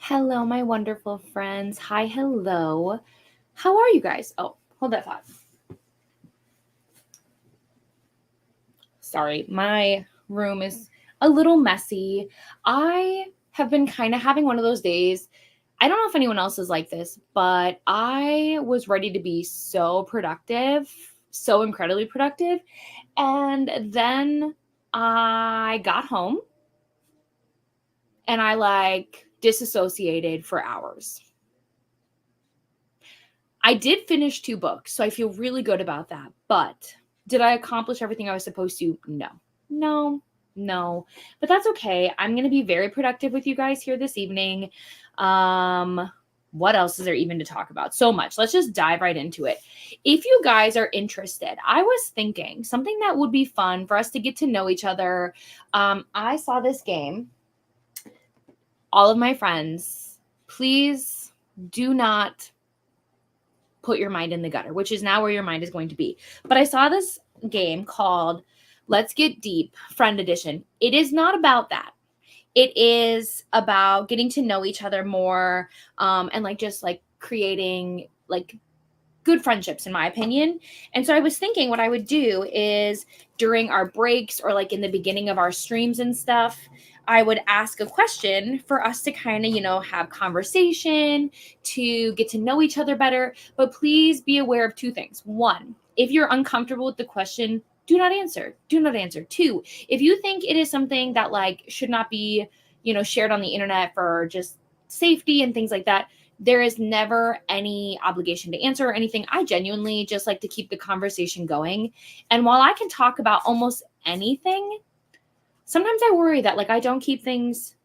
Hello, my wonderful friends. Hi, hello. How are you guys? Oh, hold that thought. Sorry, my room is a little messy. I have been kind of having one of those days. I don't know if anyone else is like this, but I was ready to be so productive, so incredibly productive. And then I got home and I disassociated for hours. I did finish 2 books, so I feel really good about that. But did I accomplish everything I was supposed to? No. No. No. But that's okay. I'm going to be very productive with you guys here this evening. What else is there even to talk about? So much. Let's just dive right into it. If you guys are interested, I was thinking something that would be fun for us to get to know each other. I saw this game. All of my friends, please do not put your mind in the gutter, which is now where your mind is going to be. But I saw this game called Let's Get Deep Friend Edition. It is not about that. It is about getting to know each other more and just creating good friendships, in my opinion. And so I was thinking what I would do is during our breaks or in the beginning of our streams and stuff, I would ask a question for us to kind of, have conversation, to get to know each other better. But please be aware of 2 things. 1, if you're uncomfortable with the question, do not answer. Do not answer. 2, if you think it is something that should not be, shared on the internet for just safety and things like that, there is never any obligation to answer or anything. I genuinely just like to keep the conversation going. And while I can talk about almost anything, sometimes I worry that I don't keep things,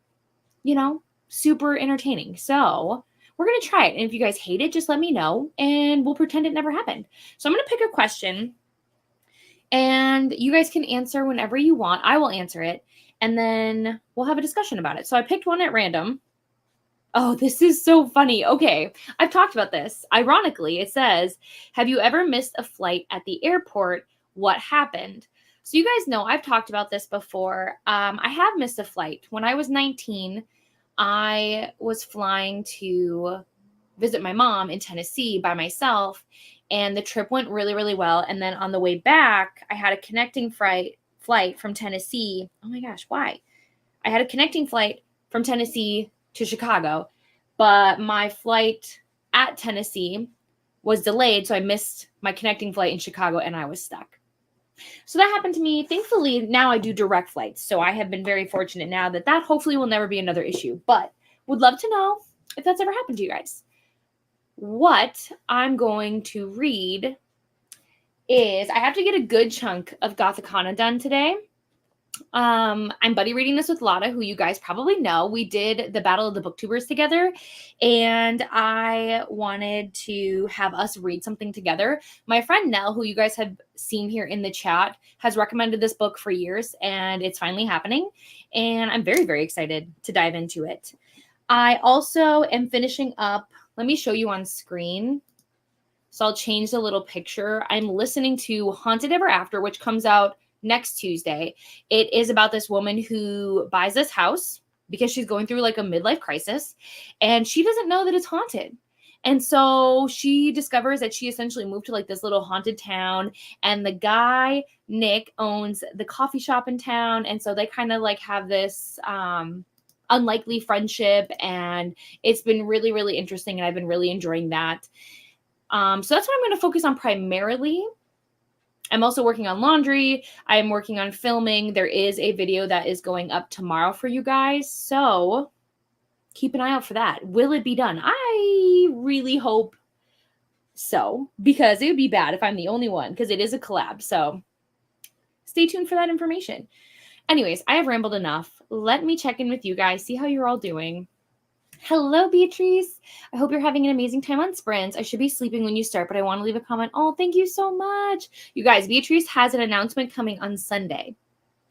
super entertaining. So we're going to try it. And if you guys hate it, just let me know and we'll pretend it never happened. So I'm going to pick a question and you guys can answer whenever you want. I will answer it and then we'll have a discussion about it. So I picked one at random. Oh, this is so funny. Okay, I've talked about this. Ironically, it says, have you ever missed a flight at the airport? What happened? So you guys know I've talked about this before. I have missed a flight. When I was 19, I was flying to visit my mom in Tennessee by myself, and the trip went really, really well. And then on the way back, I had a connecting flight from Tennessee. Oh my gosh, why? I had a connecting flight from Tennessee to Chicago, but my flight at Tennessee was delayed, so I missed my connecting flight in Chicago and I was stuck. So that happened to me. Thankfully, now I do direct flights, so I have been very fortunate now that hopefully will never be another issue, but would love to know if that's ever happened to you guys. What I'm going to read is, I have to get a good chunk of Gothicana done today. I'm buddy reading this with Lotta, who you guys probably know. We did the Battle of the Booktubers together, and I wanted to have us read something together. My friend Nell, who you guys have seen here in the chat, has recommended this book for years, and it's finally happening, and I'm very, very excited to dive into it. I also am finishing up, let me show you on screen. So I'll change the little picture. I'm listening to Haunted Ever After, which comes out next Tuesday. It is about this woman who buys this house because she's going through a midlife crisis and she doesn't know that it's haunted. And so she discovers that she essentially moved to this little haunted town, and the guy, Nick, owns the coffee shop in town. And so they kind of have this unlikely friendship, and it's been really, really interesting. And I've been really enjoying that. So that's what I'm going to focus on primarily. I'm also working on laundry. I am working on filming. There is a video that is going up tomorrow for you guys, so keep an eye out for that. Will it be done? I really hope so, because it would be bad if I'm the only one, because it is a collab. So stay tuned for that information. Anyways, I have rambled enough. Let me check in with you guys, see how you're all doing. Hello, Beatrice. I hope you're having an amazing time on sprints. I should be sleeping when you start, but I want to leave a comment. Oh, thank you so much. You guys, Beatrice has an announcement coming on Sunday.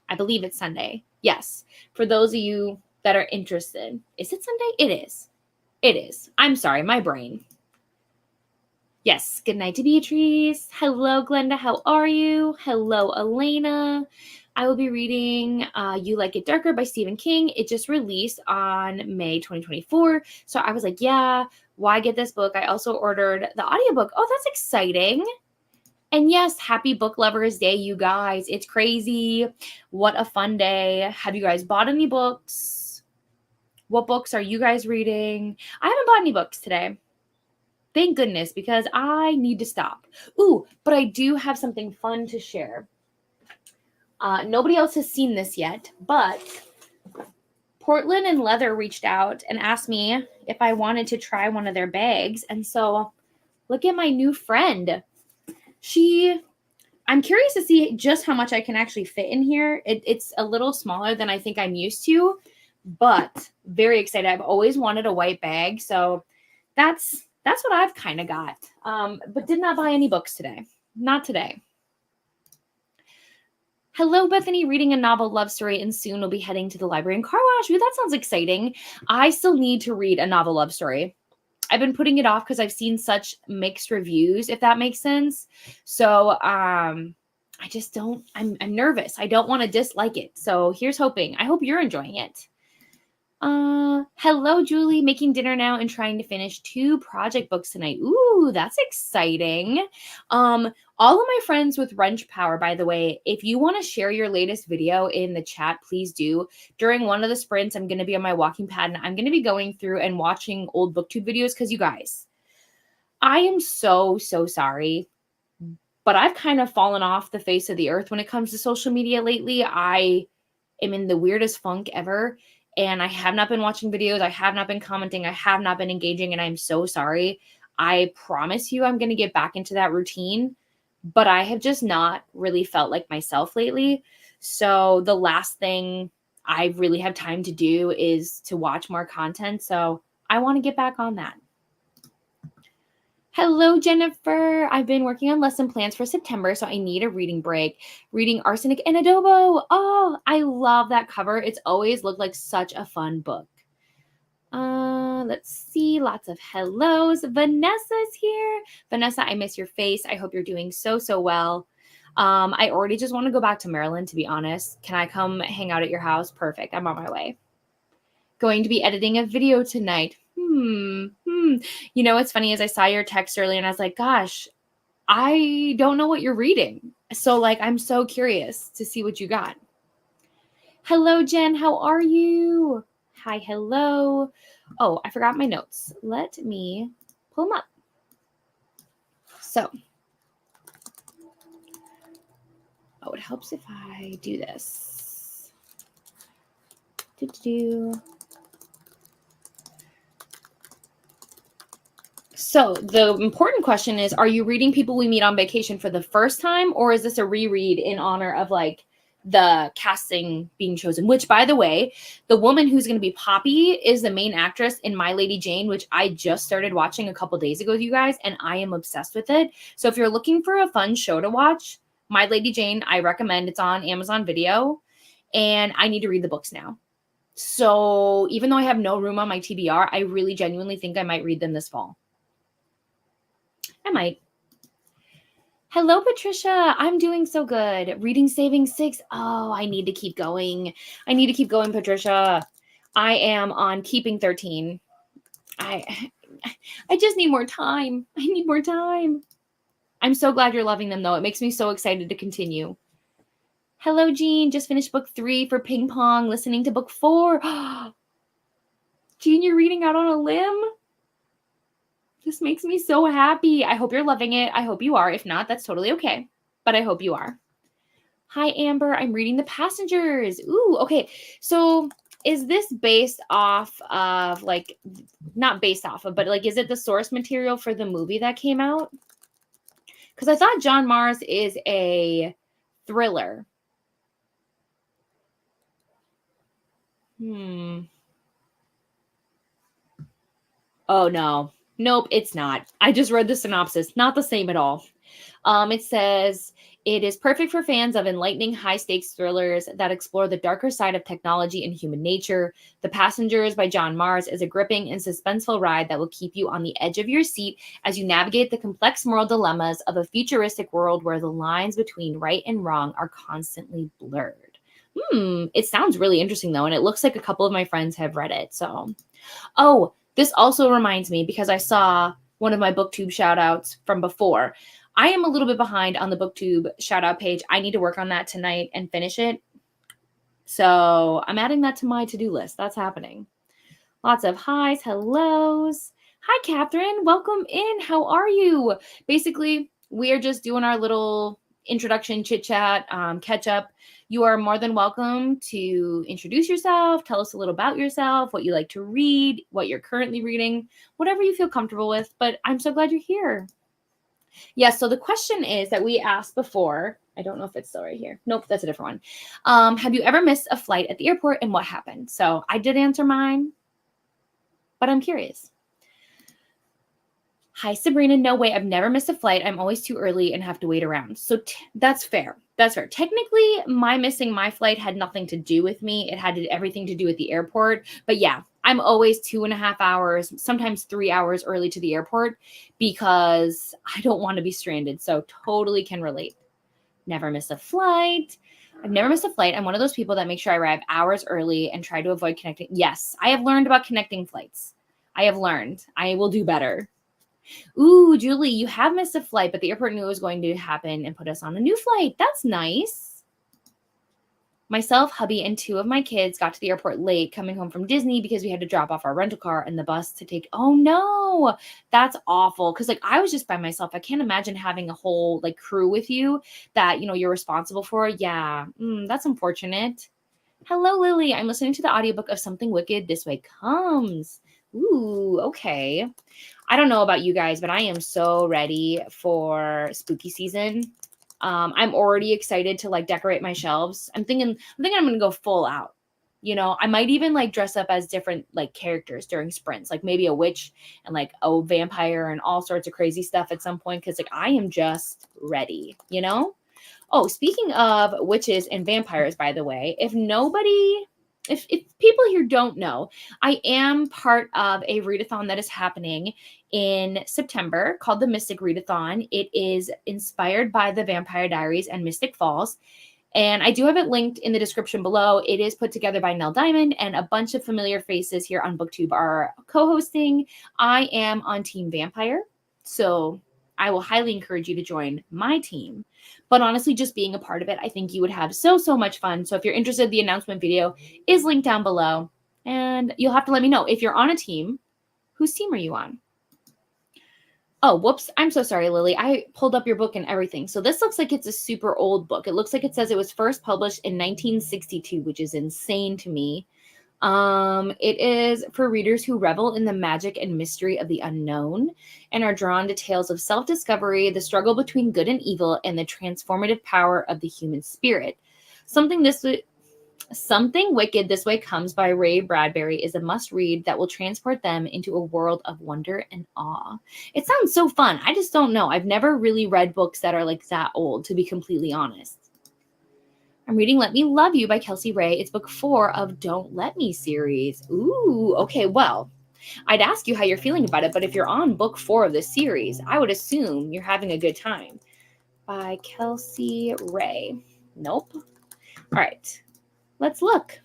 I believe it's Sunday. Yes. For those of you that are interested. Is it Sunday? It is. It is. I'm sorry, my brain. Yes. Good night to Beatrice. Hello, Glenda. How are you? Hello, Elena. I will be reading You Like It Darker by Stephen King. It just released on May 2024. So I was like, yeah, why get this book? I also ordered the audiobook. Oh, that's exciting. And yes, happy Book Lovers Day, you guys. It's crazy. What a fun day. Have you guys bought any books? What books are you guys reading? I haven't bought any books today. Thank goodness, because I need to stop. Ooh, but I do have something fun to share. Nobody else has seen this yet, but Portland and Leather reached out and asked me if I wanted to try one of their bags. And so look at my new friend. I'm curious to see just how much I can actually fit in here. It's a little smaller than I think I'm used to, but very excited. I've always wanted a white bag. So that's what I've kind of got. But did not buy any books today. Not today. Hello, Bethany, reading a novel love story, and soon will be heading to the library and car wash. Ooh, that sounds exciting. I still need to read a novel love story. I've been putting it off because I've seen such mixed reviews, if that makes sense. So I just don't, I'm nervous. I don't want to dislike it. So here's hoping. I hope you're enjoying it. Hello, Julie, making dinner now and trying to finish 2 project books tonight. Ooh, that's exciting. All of my friends with Wrench Power, by the way, if you want to share your latest video in the chat, please do. During one of the sprints, I'm going to be on my walking pad and I'm going to be going through and watching old booktube videos because you guys, I am so sorry, but I've kind of fallen off the face of the earth when it comes to social media lately. I am in the weirdest funk ever. And I have not been watching videos. I have not been commenting. I have not been engaging. And I'm so sorry. I promise you I'm going to get back into that routine. But I have just not really felt like myself lately. So the last thing I really have time to do is to watch more content. So I want to get back on that. Hello, Jennifer. I've been working on lesson plans for September, so I need a reading break. Reading Arsenic and Adobo. Oh, I love that cover. It's always looked like such a fun book. Let's see. Lots of hellos. Vanessa's here. Vanessa, I miss your face. I hope you're doing so well. I already just want to go back to Maryland, to be honest. Can I come hang out at your house? Perfect. I'm on my way. Going to be editing a video tonight. You know, what's funny is I saw your text earlier and I was like, gosh, I don't know what you're reading. So like, I'm so curious to see what you got. Hello, Jen. How are you? Hi. Hello. Oh, I forgot my notes. Let me pull them up. So, it helps if I do this. So the important question is, are you reading People We Meet on Vacation for the first time, or is this a reread in honor of like the casting being chosen? Which, by the way, the woman who's going to be Poppy is the main actress in My Lady Jane, which I just started watching a couple days ago, you guys, and I am obsessed with it. So if you're looking for a fun show to watch, My Lady Jane, I recommend. It's on Amazon Video, and I need to read the books now. So even though I have no room on my TBR, I really genuinely think I might read them this fall. I might. Hello, Patricia. I'm doing so good. Reading Saving 6. Oh, I need to keep going. I need to keep going, Patricia. I am on Keeping 13. I just need more time. I need more time. I'm so glad you're loving them, though. It makes me so excited to continue. Hello, Jean. Just finished book 3 for Ping Pong, listening to book 4. Jean, you're reading out on a limb? This makes me so happy. I hope you're loving it. I hope you are. If not, that's totally okay. But I hope you are. Hi, Amber. I'm reading The Passengers. Ooh, okay. So is this based off of, like, not based off of, but like, is it the source material for the movie that came out? Because I thought John Mars is a thriller. Oh, no. Nope, it's not. I just read the synopsis. Not the same at all. It says, it is perfect for fans of enlightening high-stakes thrillers that explore the darker side of technology and human nature. The Passengers by John Mars is a gripping and suspenseful ride that will keep you on the edge of your seat as you navigate the complex moral dilemmas of a futuristic world where the lines between right and wrong are constantly blurred. It sounds really interesting though, and it looks like a couple of my friends have read it. So, oh, this also reminds me because I saw one of my booktube shout outs from before. I am a little bit behind on the booktube shout out page. I need to work on that tonight and finish it. So I'm adding that to my to-do list. That's happening. Lots of highs, hellos. Hi, Catherine. Welcome in. How are you? Basically, we are just doing our little introduction chit chat, catch up. You are more than welcome to introduce yourself, tell us a little about yourself, what you like to read, what you're currently reading, whatever you feel comfortable with. But I'm so glad you're here. Yes, so the question is that we asked before. I don't know if it's still right here. Nope, that's a different one. Have you ever missed a flight at the airport and what happened? So I did answer mine, but I'm curious. Hi, Sabrina. No way. I've never missed a flight. I'm always too early and have to wait around. So that's fair. That's fair. Technically, my missing my flight had nothing to do with me. It had everything to do with the airport. But yeah, I'm always 2.5 hours, sometimes 3 hours early to the airport because I don't want to be stranded. So totally can relate. Never miss a flight. I've never missed a flight. I'm one of those people that make sure I arrive hours early and try to avoid connecting. Yes, I have learned about connecting flights. I have learned. I will do better. Ooh, Julie, you have missed a flight, but the airport knew it was going to happen and put us on a new flight. That's nice. Myself, hubby, and 2 of my kids got to the airport late coming home from Disney because we had to drop off our rental car and the bus to take. Oh no, that's awful. Cause like I was just by myself. I can't imagine having a whole like crew with you that, you know, you're responsible for. Yeah, that's unfortunate. Hello, Lily. I'm listening to the audiobook of Something Wicked This Way Comes. Ooh, okay. I don't know about you guys, but I am so ready for spooky season. I'm already excited to like decorate my shelves. I'm thinking I'm going to go full out. You know, I might even like dress up as different like characters during sprints, like maybe a witch and like a vampire and all sorts of crazy stuff at some point. Cause like I am just ready, you know? Oh, speaking of witches and vampires, by the way, if people here don't know, I am part of a readathon that is happening in September called the Mystic Readathon. It is inspired by the Vampire Diaries and Mystic Falls. And I do have it linked in the description below. It is put together by Nell Diamond, and a bunch of familiar faces here on BookTube are co-hosting. I am on Team Vampire, so I will highly encourage you to join my team. But honestly, just being a part of it, I think you would have so much fun. So if you're interested, the announcement video is linked down below. And you'll have to let me know if you're on a team. Whose team are you on? Oh, whoops. I'm so sorry, Lily. I pulled up your book and everything. So this looks like it's a super old book. It looks like it says it was first published in 1962, which is insane to me. It is for readers who revel in the magic and mystery of the unknown and are drawn to tales of self-discovery, the struggle between good and evil, and the transformative power of the human spirit. Something Wicked This Way Comes by Ray Bradbury is a must-read that will transport them into a world of wonder and awe. It sounds so fun. I just don't know. I've never really read books that are like that old, to be completely honest. I'm reading Let Me Love You by Kelsey Ray. It's book 4 of Don't Let Me series. Ooh, okay, well, I'd ask you how you're feeling about it, but if you're on book 4 of this series, I would assume you're having a good time. By Kelsey Ray. Nope. All right, let's look.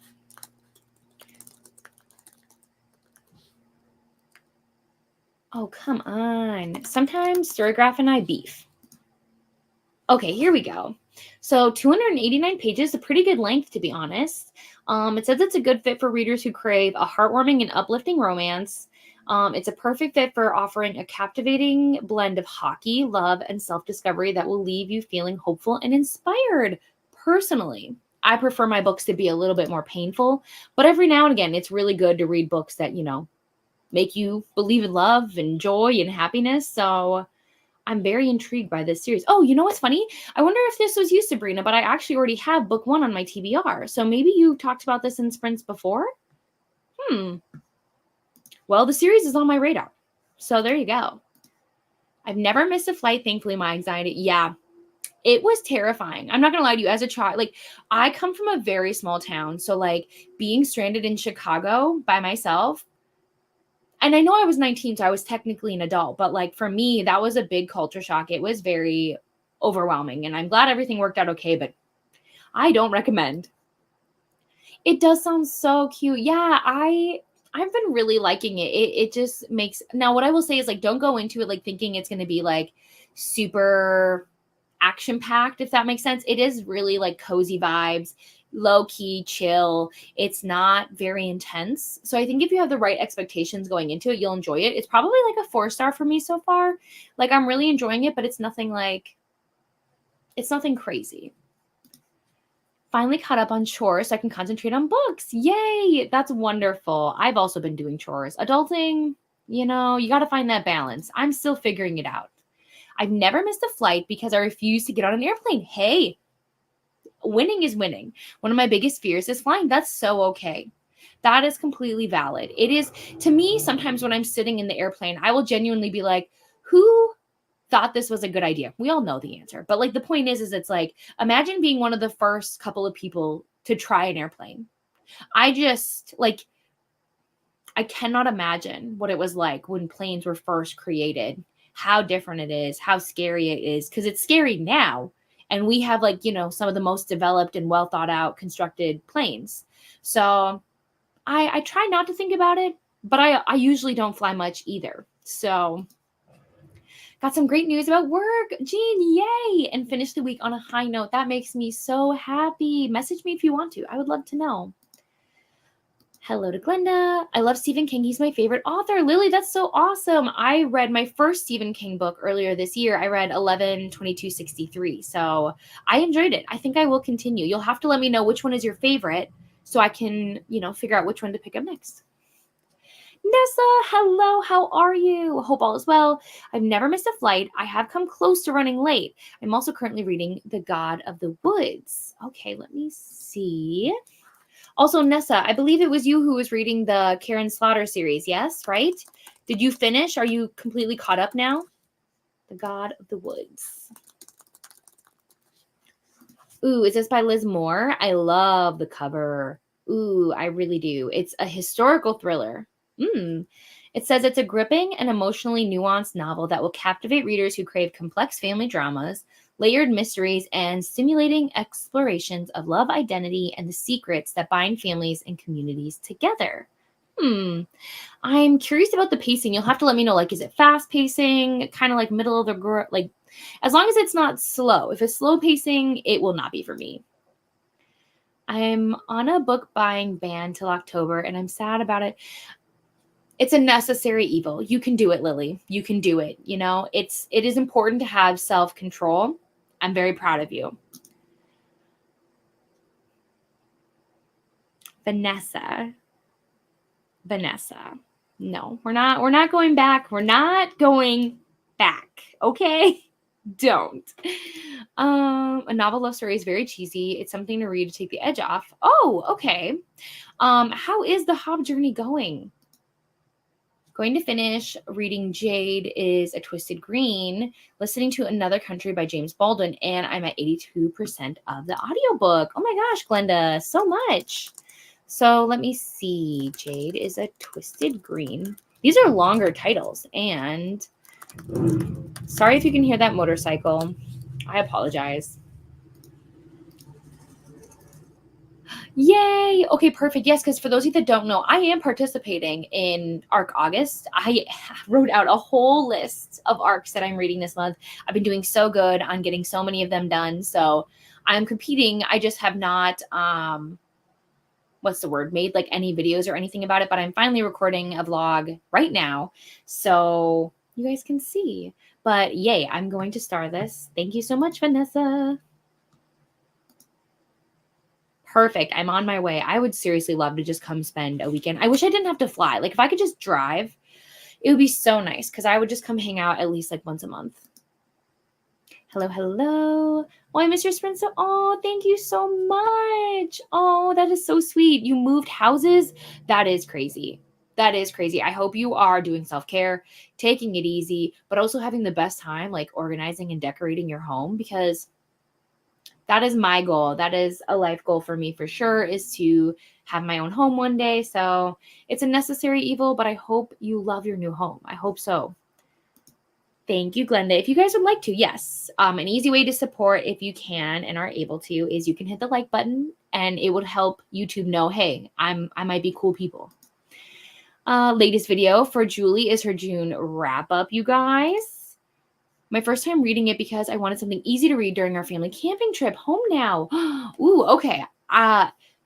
Oh, come on. Sometimes Storygraph and I beef. Okay, here we go. So 289 pages, a pretty good length, to be honest. It says it's a good fit for readers who crave a heartwarming and uplifting romance. It's a perfect fit for offering a captivating blend of hockey, love, and self-discovery that will leave you feeling hopeful and inspired. Personally, I prefer my books to be a little bit more painful, but every now and again, it's really good to read books that, you know, make you believe in love and joy and happiness. So I'm very intrigued by this series. Oh, you know what's funny? I wonder if this was you, Sabrina, but I actually already have book 1 on my TBR. So maybe you talked about this in sprints before? Well, the series is on my radar. So there you go. I've never missed a flight. Thankfully, my anxiety. Yeah, it was terrifying. I'm not going to lie to you. As a child, like I come from a very small town. So like being stranded in Chicago by myself, and I know I was 19, so I was technically an adult, but like for me, that was a big culture shock. It was very overwhelming, and I'm glad everything worked out okay, but I don't recommend. It does sound so cute. Yeah, I've been really liking it. It just makes, now what I will say is like don't go into it like thinking it's going to be like super action packed, if that makes sense. It is really like cozy vibes, low key, chill. It's not very intense. So I think if you have the right expectations going into it, you'll enjoy it. It's probably like a 4-star for me so far. Like I'm really enjoying it, but it's nothing crazy. Finally caught up on chores so I can concentrate on books. Yay! That's wonderful. I've also been doing chores. Adulting, you got to find that balance. I'm still figuring it out. I've never missed a flight because I refuse to get on an airplane. Hey, winning is winning. One of my biggest fears is flying. That's so okay. That is completely valid. It is, to me, sometimes when I'm sitting in the airplane, I will genuinely be like, who thought this was a good idea? We all know the answer. But like the point is it's like, imagine being one of the first couple of people to try an airplane. I just like, I cannot imagine what it was like when planes were first created, how different it is, how scary it is, because it's scary now. And we have like, some of the most developed and well thought out constructed planes. So I try not to think about it, but I usually don't fly much either. So got some great news about work. Jean, yay! And finish the week on a high note. That makes me so happy. Message me if you want to. I would love to know. Hello to Glenda. I love Stephen King. He's my favorite author. Lily, that's so awesome. I read my first Stephen King book earlier this year. I read 11/22/63. So I enjoyed it. I think I will continue. You'll have to let me know which one is your favorite so I can, figure out which one to pick up next. Nessa, hello, how are you? Hope all is well. I've never missed a flight. I have come close to running late. I'm also currently reading The God of the Woods. Okay, let me see. Also, Nessa, I believe it was you who was reading the Karen Slaughter series, yes, right? Did you finish? Are you completely caught up now? The God of the Woods. Ooh, is this by Liz Moore? I love the cover. Ooh, I really do. It's a historical thriller. It says it's a gripping and emotionally nuanced novel that will captivate readers who crave complex family dramas, layered mysteries, and stimulating explorations of love, identity, and the secrets that bind families and communities together. I'm curious about the pacing. You'll have to let me know, like, is it fast pacing, kind of like middle of the, like, as long as it's not slow. If it's slow pacing, it will not be for me. I'm on a book buying ban till October, and I'm sad about it. It's a necessary evil. You can do it, Lily. You can do it. It is important to have self-control. I'm very proud of you. Vanessa. No, we're not going back. We're not going back. Okay? Don't. A novel love story is very cheesy. It's something to read to take the edge off. Oh, okay. How is the Hob journey going? Going to finish reading Jade is a Twisted Green, listening to Another Country by James Baldwin, and I'm at 82% of the audiobook. Oh my gosh, Glenda, so much. So let me see. Jade is a Twisted Green. These are longer titles, and sorry if you can hear that motorcycle. I apologize. Yay! Okay, perfect. Yes, because for those of you that don't know, I am participating in ARC August. I wrote out a whole list of ARCs that I'm reading this month. I've been doing so good on getting so many of them done. So I'm competing. I just have not, made like any videos or anything about it. But I'm finally recording a vlog right now, so you guys can see. But yay, I'm going to star this. Thank you so much, Vanessa. Perfect. I'm on my way. I would seriously love to just come spend a weekend. I wish I didn't have to fly. Like if I could just drive, it would be so nice because I would just come hang out at least like once a month. Hello, hello. Oh, I miss your sprint. Oh, thank you so much. Oh, that is so sweet. You moved houses. That is crazy. That is crazy. I hope you are doing self-care, taking it easy, but also having the best time, like organizing and decorating your home, because that is my goal. That is a life goal for me for sure, is to have my own home one day. So it's a necessary evil, but I hope you love your new home. I hope so. Thank you, Glenda. If you guys would like to, yes. An easy way to support if you can and are able to is you can hit the like button and it would help YouTube know, hey, I might be cool people. Latest video for Julie is her June wrap up, you guys. My first time reading it because I wanted something easy to read during our family camping trip. Home now. Ooh, okay.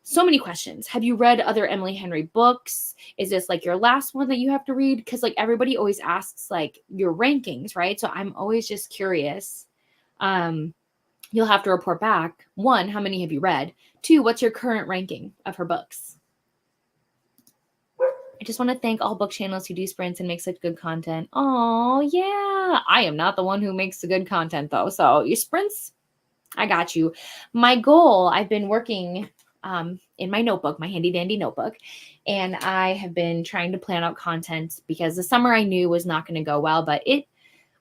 So many questions. Have you read other Emily Henry books? Is this like your last one that you have to read? Because like everybody always asks like your rankings, right? So I'm always just curious. You'll have to report back. 1, how many have you read? 2, what's your current ranking of her books? I just want to thank all book channels who do sprints and make such good content. Oh, yeah. I am not the one who makes the good content, though. So your sprints, I got you. My goal, I've been working in my notebook, my handy dandy notebook, and I have been trying to plan out content because the summer I knew was not going to go well, but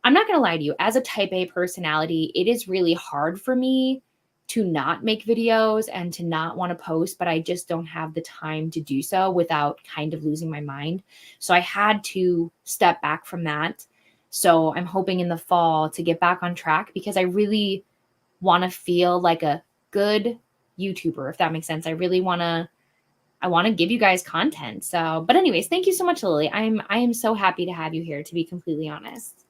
I'm not going to lie to you, as a type A personality, it is really hard for me to not make videos and to not want to post, but I just don't have the time to do so without kind of losing my mind. So I had to step back from that. So I'm hoping in the fall to get back on track because I really want to feel like a good YouTuber, if that makes sense. I want to give you guys content. So, but anyways, thank you so much, Lily. I am so happy to have you here, to be completely honest.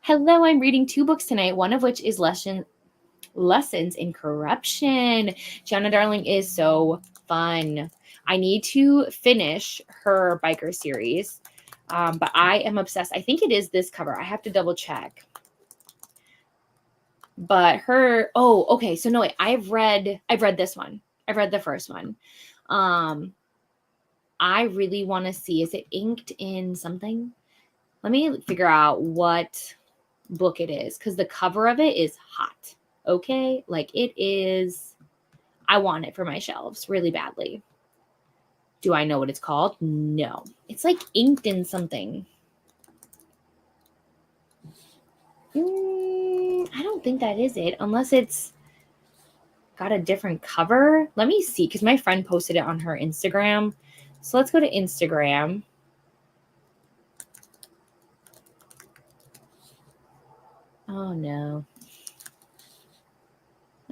Hello, I'm reading 2 books tonight, one of which is Lessons in Corruption. Gianna Darling is so fun. I need to finish her biker series, but I am obsessed. I think it is this cover. I have to double check. But okay. So no, wait, I've read this one. I've read the first one. I really want to see, is it inked in something? Let me figure out what book it is because the cover of it is hot. Okay, like it is. I want it for my shelves really badly. Do I know what it's called? No. It's like inked in something. I don't think that is it, unless it's got a different cover. Let me see, because my friend posted it on her Instagram. So let's go to Instagram. Oh, no.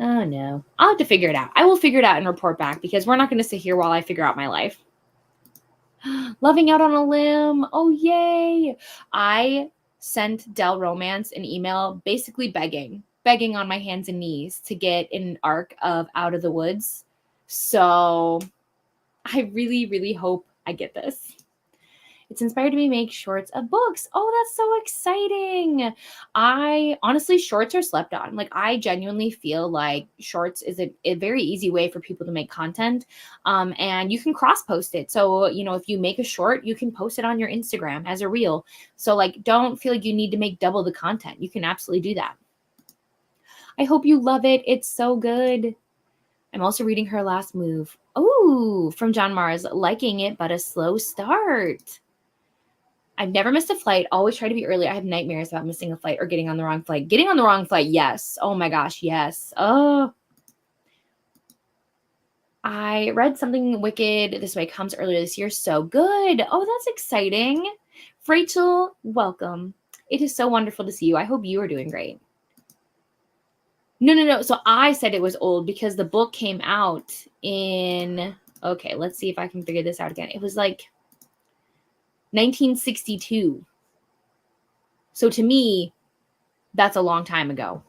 Oh, no. I'll have to figure it out. I will figure it out and report back because we're not going to sit here while I figure out my life. Loving Out on a Limb. Oh, yay. I sent Del Romance an email basically begging on my hands and knees to get an arc of Out of the Woods. So I really, really hope I get this. It's inspired me to make shorts of books. Oh, that's so exciting. Honestly, shorts are slept on. Like, I genuinely feel like shorts is a very easy way for people to make content. And you can cross post it. So, if you make a short, you can post it on your Instagram as a reel. So like, don't feel like you need to make double the content. You can absolutely do that. I hope you love it. It's so good. I'm also reading Her Last Move. Oh, from John Mars, liking it, but a slow start. I've never missed a flight. Always try to be early. I have nightmares about missing a flight or getting on the wrong flight. Getting on the wrong flight, yes. Oh my gosh, yes. Oh. I read Something Wicked This Way Comes earlier this year. So good. Oh, that's exciting. Rachel, welcome. It is so wonderful to see you. I hope you are doing great. No. So I said it was old because the book came out in, okay, let's see if I can figure this out again. It was like 1962. So to me, that's a long time ago.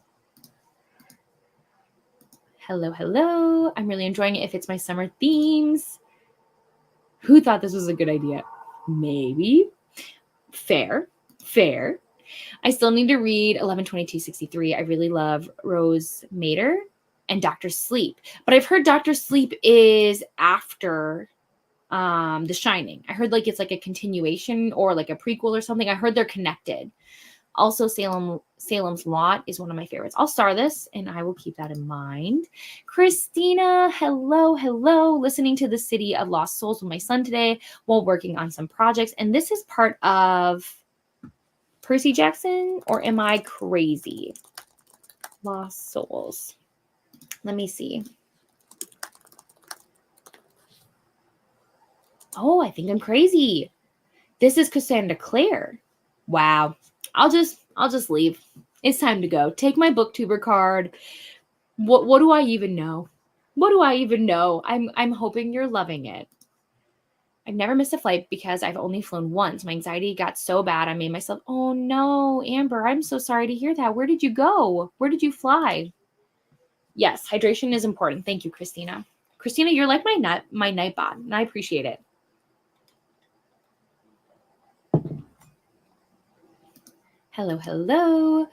Hello. I'm really enjoying it. If it's my summer themes. Who thought this was a good idea? Maybe. Fair. I still need to read 11/22/63. I really love Rose Mater and Dr. Sleep. But I've heard Dr. Sleep is after The Shining. I heard like it's like a continuation or like a prequel or something. I heard they're connected. Also, Salem's Lot is one of my favorites. I'll star this, and I will keep that in mind. Christina, hello. Listening to The City of Lost Souls with my son today while working on some projects. And this is part of Percy Jackson, or am I crazy? Lost Souls. Let me see. Oh, I think I'm crazy. This is Cassandra Clare. Wow. I'll just I'll just leave. It's time to go. Take my booktuber card. What do I even know? What do I even know? I'm hoping you're loving it. I've never missed a flight because I've only flown once. My anxiety got so bad I made myself, oh no, Amber, I'm so sorry to hear that. Where did you go? Where did you fly? Yes, hydration is important. Thank you, Christina. Christina, you're like my night bot, and I appreciate it. Hello, hello.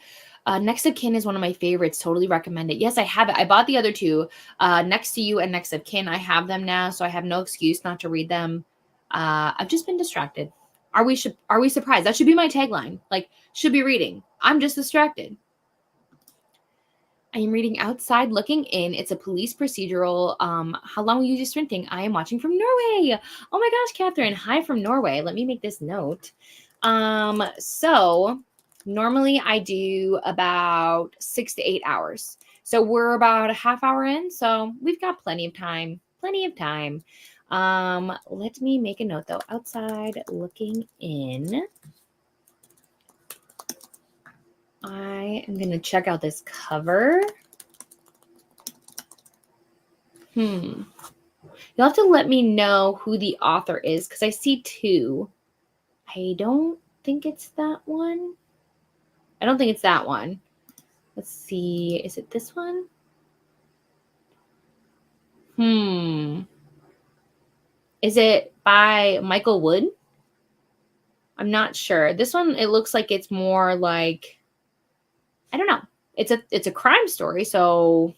Next of Kin is one of my favorites. Totally recommend it. Yes, I have it. I bought the other two, Next to You and Next of Kin. I have them now, so I have no excuse not to read them. I've just been distracted. Are we surprised? That should be my tagline. Like, should be reading. I'm just distracted. I am reading Outside Looking In. It's a police procedural. How long will you do sprinting? I am watching from Norway. Oh my gosh, Catherine. Hi from Norway. Let me make this note. So normally I do about 6 to 8 hours. So we're about a half hour in. So we've got plenty of time. Plenty of time. Let me make a note though. Outside Looking In. I am going to check out this cover. You'll have to let me know who the author is because I see two. I don't think it's that one. I don't think it's that one. Let's see. Is it this one? Is it by Michael Wood? I'm not sure. This one, it looks like it's more like, I don't know. It's a crime story, so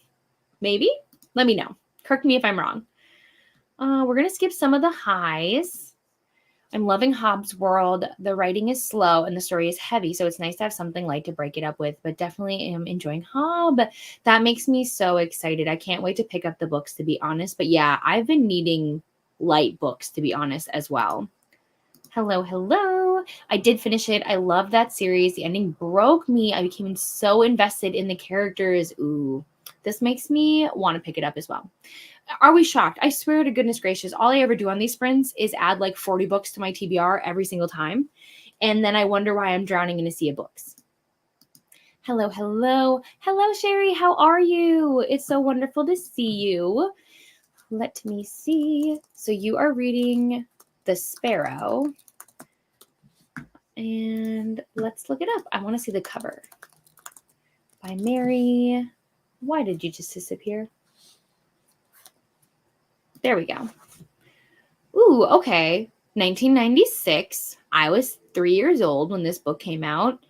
maybe. Let me know. Correct me if I'm wrong. We're going to skip some of the highs. I'm loving Hobbs' World. The writing is slow and the story is heavy, so it's nice to have something light to break it up with, but definitely am enjoying Hobb. That makes me so excited. I can't wait to pick up the books, to be honest. But yeah, I've been needing light books, to be honest, as well. Hello, hello. I did finish it. I love that series. The ending broke me. I became so invested in the characters. Ooh, this makes me want to pick it up as well. Are we shocked? I swear to goodness gracious, all I ever do on these sprints is add like 40 books to my TBR every single time. And then I wonder why I'm drowning in a sea of books. Hello, hello. Hello, Sherry. How are you? It's so wonderful to see you. Let me see. So you are reading The Sparrow. And let's look it up. I want to see the cover. By Mary. Why did you just disappear? There we go. Ooh, okay. 1996. I was 3 years old when this book came out.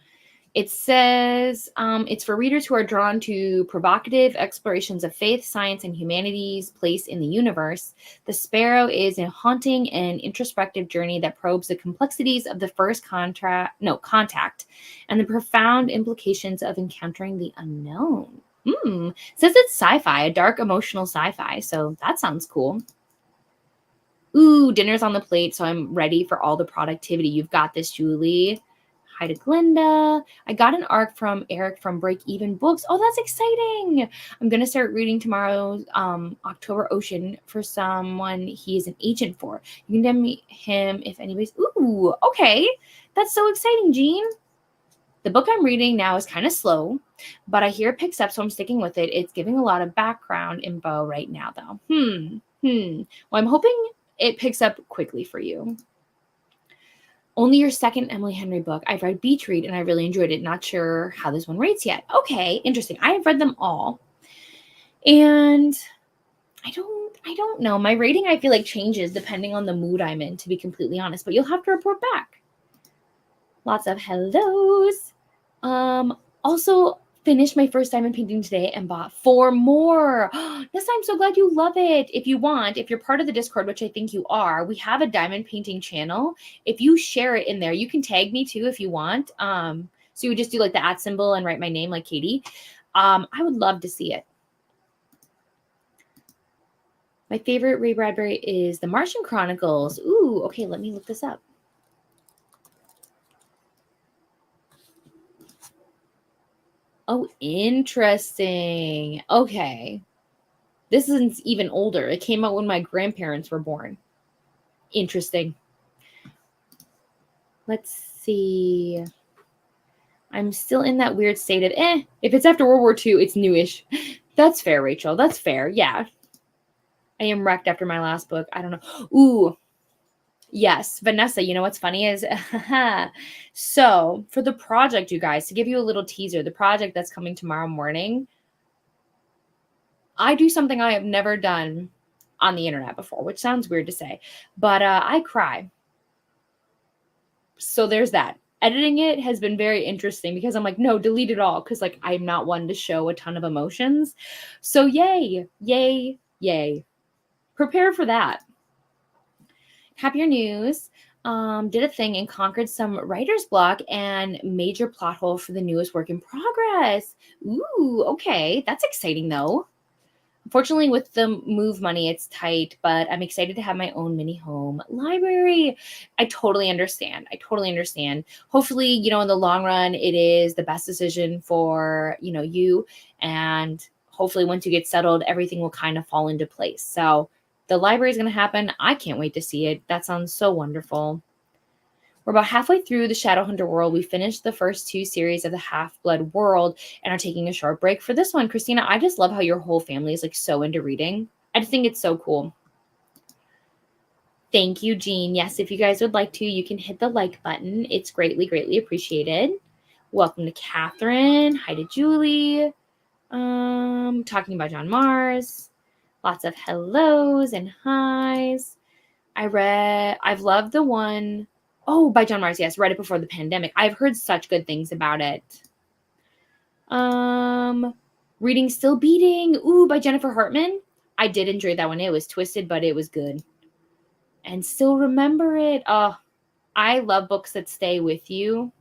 It says it's for readers who are drawn to provocative explorations of faith, science, and humanity's place in the universe. The Sparrow is a haunting and introspective journey that probes the complexities of the first contact and the profound implications of encountering the unknown. It says it's sci-fi, a dark, emotional sci-fi, so that sounds cool. Ooh, dinner's on the plate, so I'm ready for all the productivity. You've got this, Julie. Hi to Glenda. I got an arc from Eric from Break Even Books. Oh, that's exciting. I'm going to start reading tomorrow's October Ocean for someone he is an agent for. You can DM him if anybody's. Ooh, okay. That's so exciting, Jean. The book I'm reading now is kind of slow, but I hear it picks up, so I'm sticking with it. It's giving a lot of background info right now, though. Well, I'm hoping it picks up quickly for you. Only your second Emily Henry book. I've read Beach Read and I really enjoyed it. Not sure how this one rates yet. Okay, interesting. I have read them all. And I don't know. My rating, I feel like, changes depending on the mood I'm in, to be completely honest. But you'll have to report back. Lots of hellos. Also finished my first diamond painting today and bought 4 more. Nessa, I'm so glad you love it. If you're part of the Discord, which I think you are, we have a diamond painting channel. If you share it in there, you can tag me too if you want. So you would just do like the @ symbol and write my name like Katie. I would love to see it. My favorite Ray Bradbury is The Martian Chronicles. Ooh, okay, let me look this up. Oh, interesting. Okay. This isn't even older. It came out when my grandparents were born. Interesting. Let's see. I'm still in that weird state of, if it's after World War II, it's newish. That's fair, Rachel. That's fair. Yeah. I am wrecked after my last book. I don't know. Ooh, yes. Vanessa, you know what's funny is, so for the project, you guys, to give you a little teaser, the project that's coming tomorrow morning, I do something I have never done on the internet before, which sounds weird to say, but I cry. So there's that. Editing it has been very interesting because I'm like, no, delete it all. Cause like I'm not one to show a ton of emotions. So yay, yay, yay. Prepare for that. Happier news. Did a thing and conquered some writer's block and major plot hole for the newest work in progress. Ooh, okay. That's exciting though. Unfortunately, with the move money, it's tight, but I'm excited to have my own mini home library. I totally understand. I totally understand. Hopefully, in the long run, it is the best decision for, you. And hopefully, once you get settled, everything will kind of fall into place. So the library is going to happen. I can't wait to see it. That sounds so wonderful. We're about halfway through the Shadowhunter world. We finished the first 2 series of the Half-Blood world and are taking a short break for this one. Christina, I just love how your whole family is like so into reading. I just think it's so cool. Thank you, Jean. Yes, if you guys would like to, you can hit the like button. It's greatly, greatly appreciated. Welcome to Catherine. Hi to Julie. Talking about John Mars. Lots of hellos and highs. I've loved the one, by John Mars. Yes, read it before the pandemic. I've heard such good things about it. Reading Still Beating. Ooh, by Jennifer Hartman. I did enjoy that one. It was twisted, but it was good. And Still Remember It. Oh, I love books that stay with you.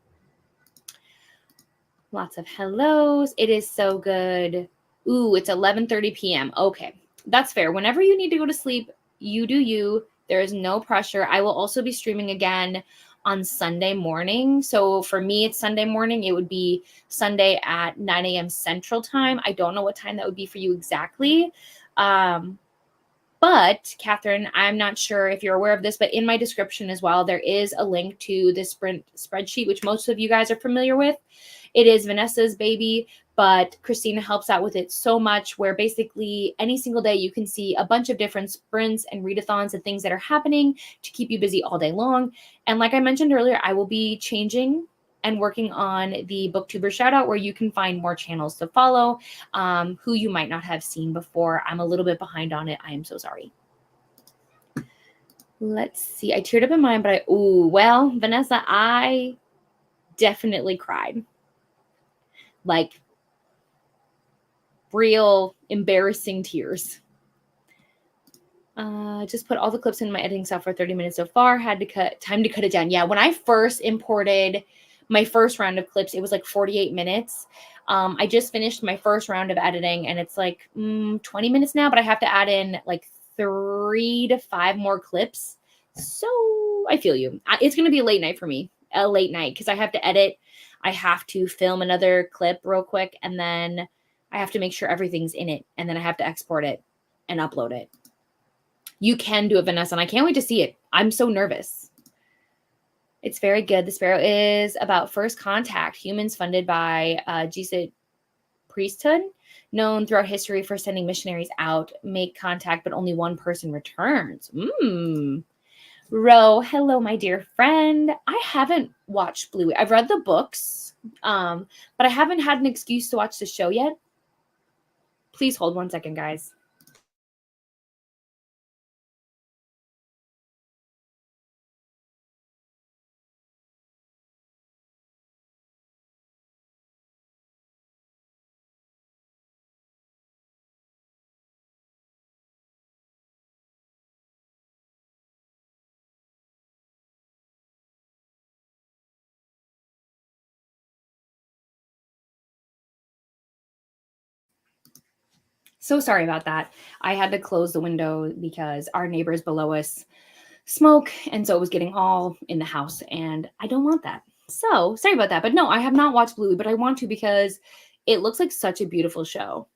Lots of hellos. It is so good. Ooh, it's 11:30 p.m. Okay, that's fair. Whenever you need to go to sleep, you do you. There is no pressure. I will also be streaming again on Sunday morning. So for me, it's Sunday morning. It would be Sunday at 9 a.m. Central Time. I don't know what time that would be for you exactly. But Catherine, I'm not sure if you're aware of this, but in my description as well, there is a link to the Sprint spreadsheet, which most of you guys are familiar with. It is Vanessa's baby, but Christina helps out with it so much, where basically any single day you can see a bunch of different sprints and readathons and things that are happening to keep you busy all day long. And like I mentioned earlier, I will be changing and working on the booktuber shout out, where you can find more channels to follow, who you might not have seen before. I'm a little bit behind on it. I am so sorry. Let's see. I teared up in mine, but Vanessa, I definitely cried. Like real embarrassing tears. Just put all the clips in my editing software 30 minutes so far. Time to cut it down. Yeah, when I first imported my first round of clips, it was like 48 minutes. I just finished my first round of editing and it's like 20 minutes now, but I have to add in like 3 to 5 more clips. So I feel you. It's going to be a late night for me, a late night, because I have to edit. I have to film another clip real quick, and then I have to make sure everything's in it, and then I have to export it and upload it. You can do it, Vanessa, and I can't wait to see it. I'm so nervous. It's very good. The Sparrow is about first contact. Humans funded by Jesuit priesthood, known throughout history for sending missionaries out, make contact, but only one person returns. Ro, hello, my dear friend. I haven't watched Bluey. I've read the books, but I haven't had an excuse to watch the show yet. Please hold 1 second, guys. So sorry about that. I had to close the window because our neighbors below us smoke, and so it was getting all in the house, and I don't want that. So sorry about that. But no, I have not watched Bluey, but I want to because it looks like such a beautiful show.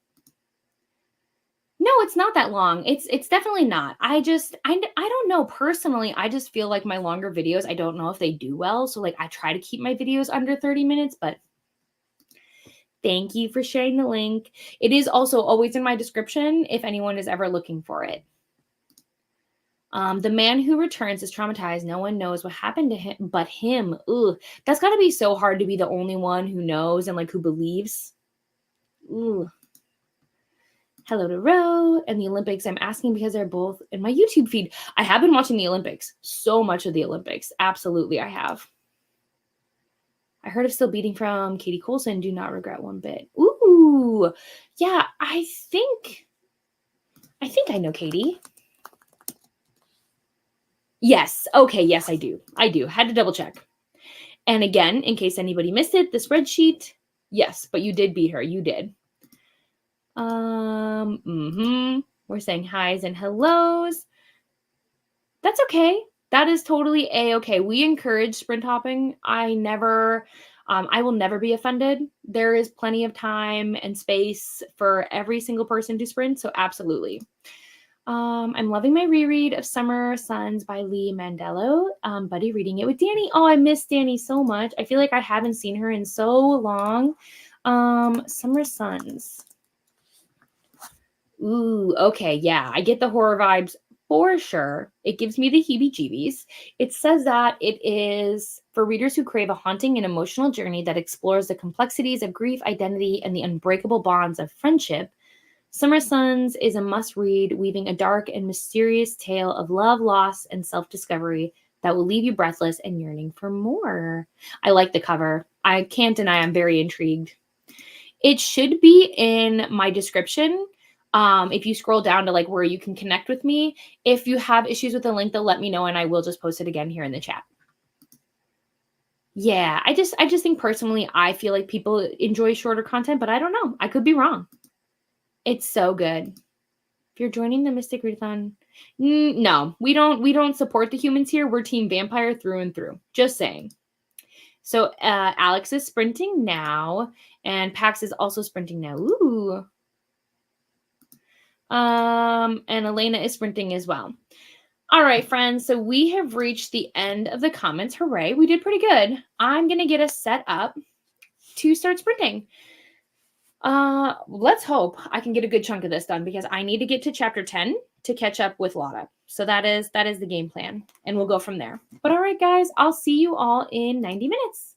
No, it's not that long. It's definitely not. I don't know. Personally, I just feel like my longer videos, I don't know if they do well. So like I try to keep my videos under 30 minutes, but Thank you for sharing the link. It is also always in my description if anyone is ever looking for it. The man who returns is traumatized. No one knows what happened to him but him. Ugh, that's got to be so hard to be the only one who knows and like who believes. Ugh. Hello to Ro and the Olympics. I'm asking because they're both in my YouTube feed. I have been watching the Olympics. So much of the Olympics. Absolutely, I have. I heard of Still Beating from Katie Coulson. Do not regret one bit. Ooh, yeah. I think I know Katie. Yes. Okay. Yes, I do. Had to double check. And again, in case anybody missed it, the spreadsheet. Yes, but you did beat her. You did. We're saying highs and hellos. That's okay. That is totally a-okay. We encourage sprint hopping. I will never be offended. There is plenty of time and space for every single person to sprint, so absolutely. I'm loving my reread of Summer Suns by Lee Mandello. Buddy reading it with Danny. Oh, I miss Danny so much. I feel like I haven't seen her in so long. Summer Suns. Ooh, okay, yeah. I get the horror vibes for sure. It gives me the heebie-jeebies. It says that it is for readers who crave a haunting and emotional journey that explores the complexities of grief, identity, and the unbreakable bonds of friendship. Summer Suns is a must-read, weaving a dark and mysterious tale of love, loss, and self-discovery that will leave you breathless and yearning for more. I like the cover. I can't deny I'm very intrigued. It should be in my description. If you scroll down to like where you can connect with me, if you have issues with the link, they'll let me know and I will just post it again here in the chat. Yeah, I just think personally, I feel like people enjoy shorter content, but I don't know. I could be wrong. It's so good. If you're joining the Mystic Readathon, no, we don't support the humans here. We're Team Vampire through and through. Just saying. So Alex is sprinting now, and Pax is also sprinting now. Ooh. And Elena is sprinting as well. All right, friends. So we have reached the end of the comments. Hooray. We did pretty good. I'm going to get us set up to start sprinting. Let's hope I can get a good chunk of this done because I need to get to chapter 10 to catch up with Lotta. So that is the game plan, and we'll go from there. But all right, guys, I'll see you all in 90 minutes.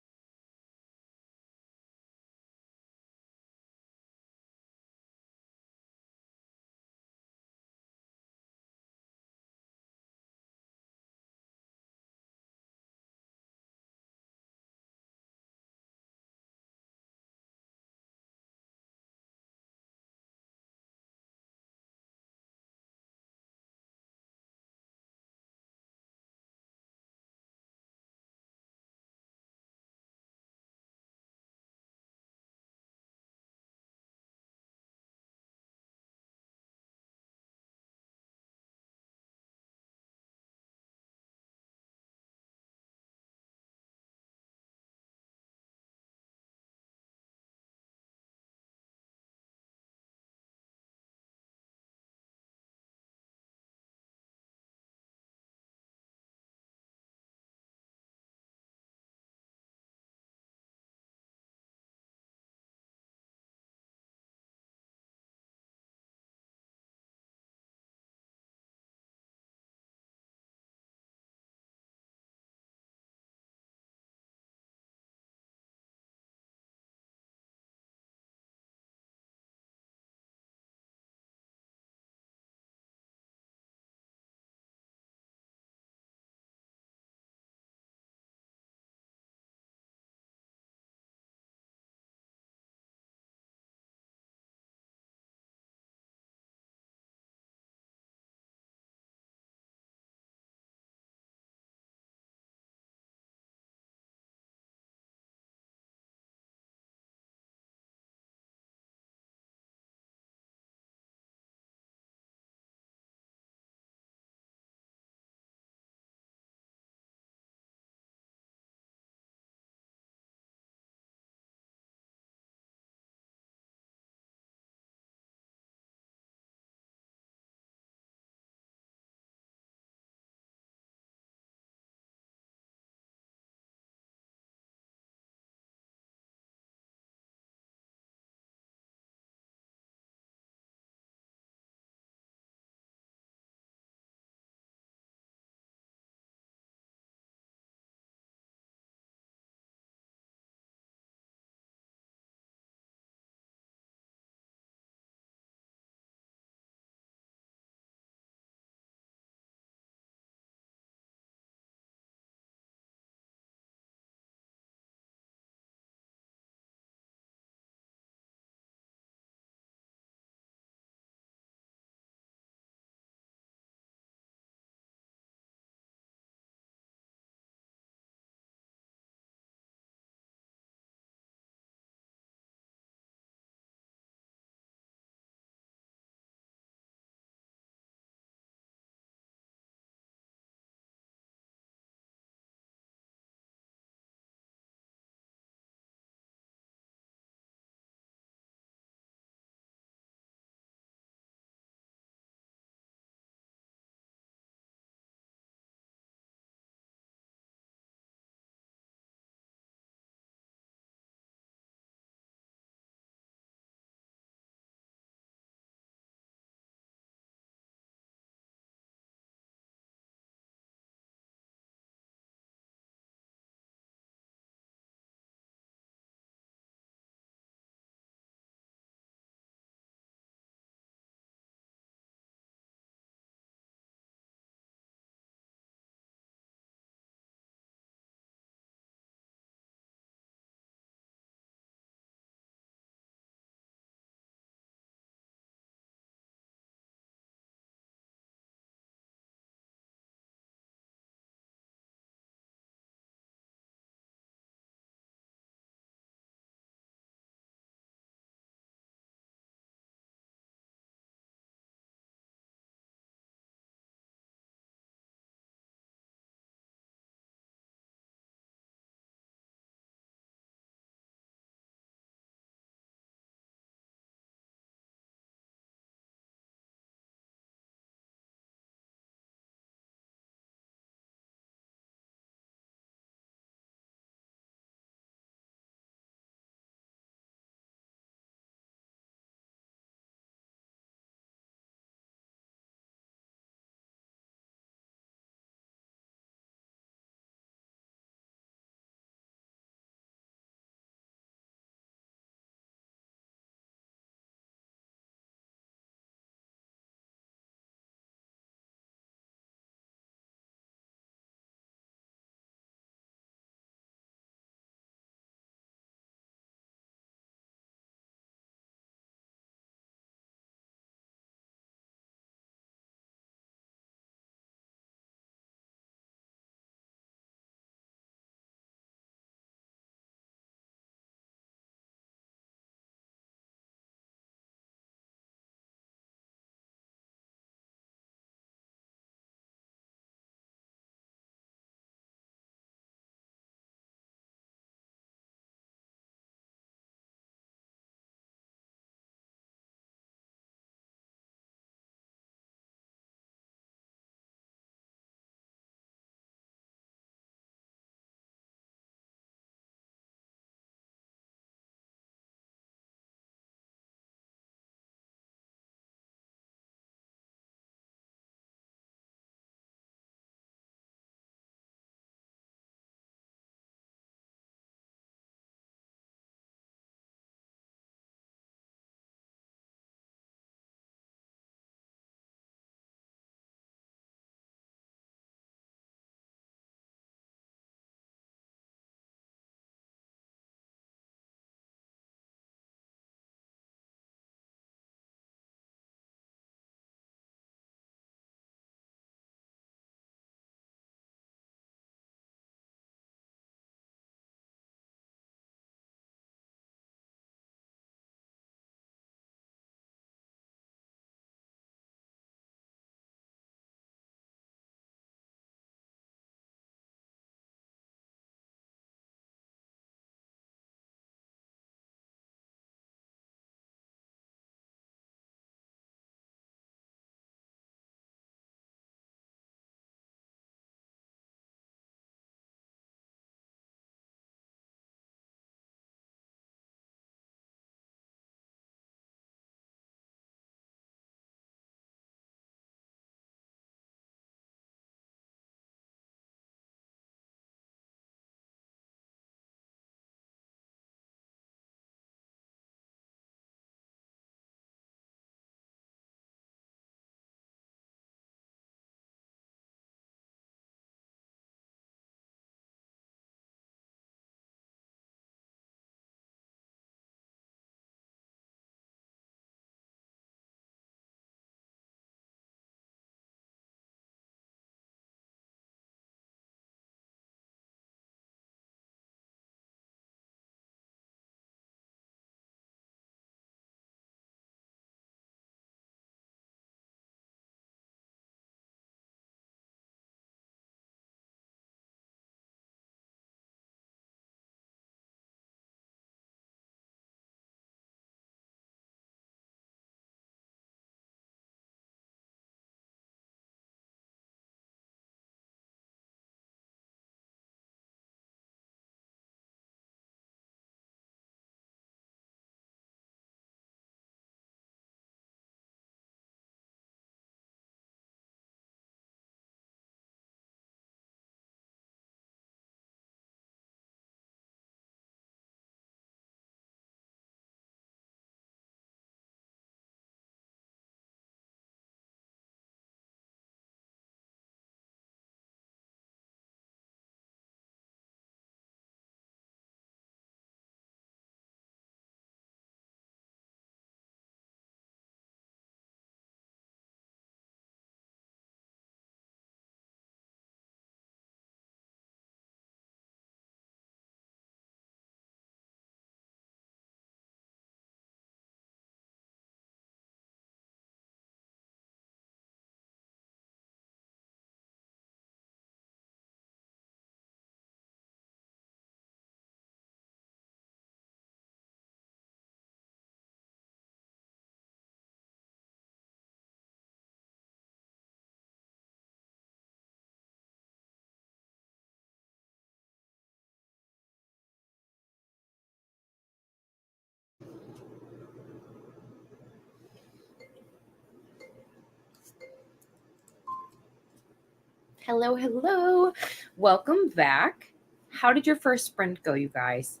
Hello, hello. Welcome back. How did your first sprint go, you guys?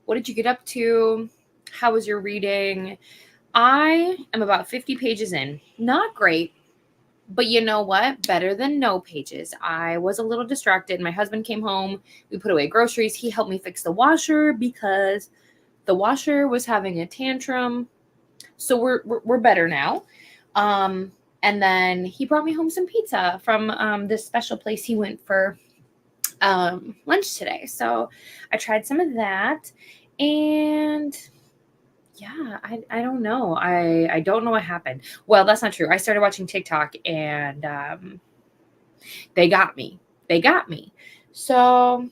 What did you get up to? How was your reading? I am about 50 pages in. Not great, but you know what? Better than no pages. I was a little distracted. My husband came home. We put away groceries. He helped me fix the washer because the washer was having a tantrum. So we're better now. And then he brought me home some pizza from this special place he went for lunch today. So I tried some of that, and yeah, I don't know. I don't know what happened. Well, that's not true. I started watching TikTok, and they got me. They got me. So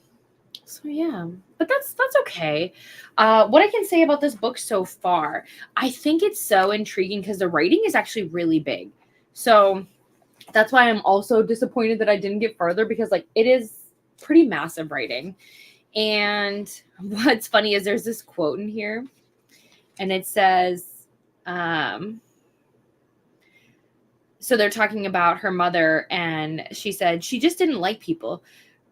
yeah, but that's okay. What I can say about this book so far, I think it's so intriguing because the writing is actually really big. So that's why I'm also disappointed that I didn't get further, because like it is pretty massive writing. And what's funny is there's this quote in here, and it says, so they're talking about her mother, and she said she just didn't like people.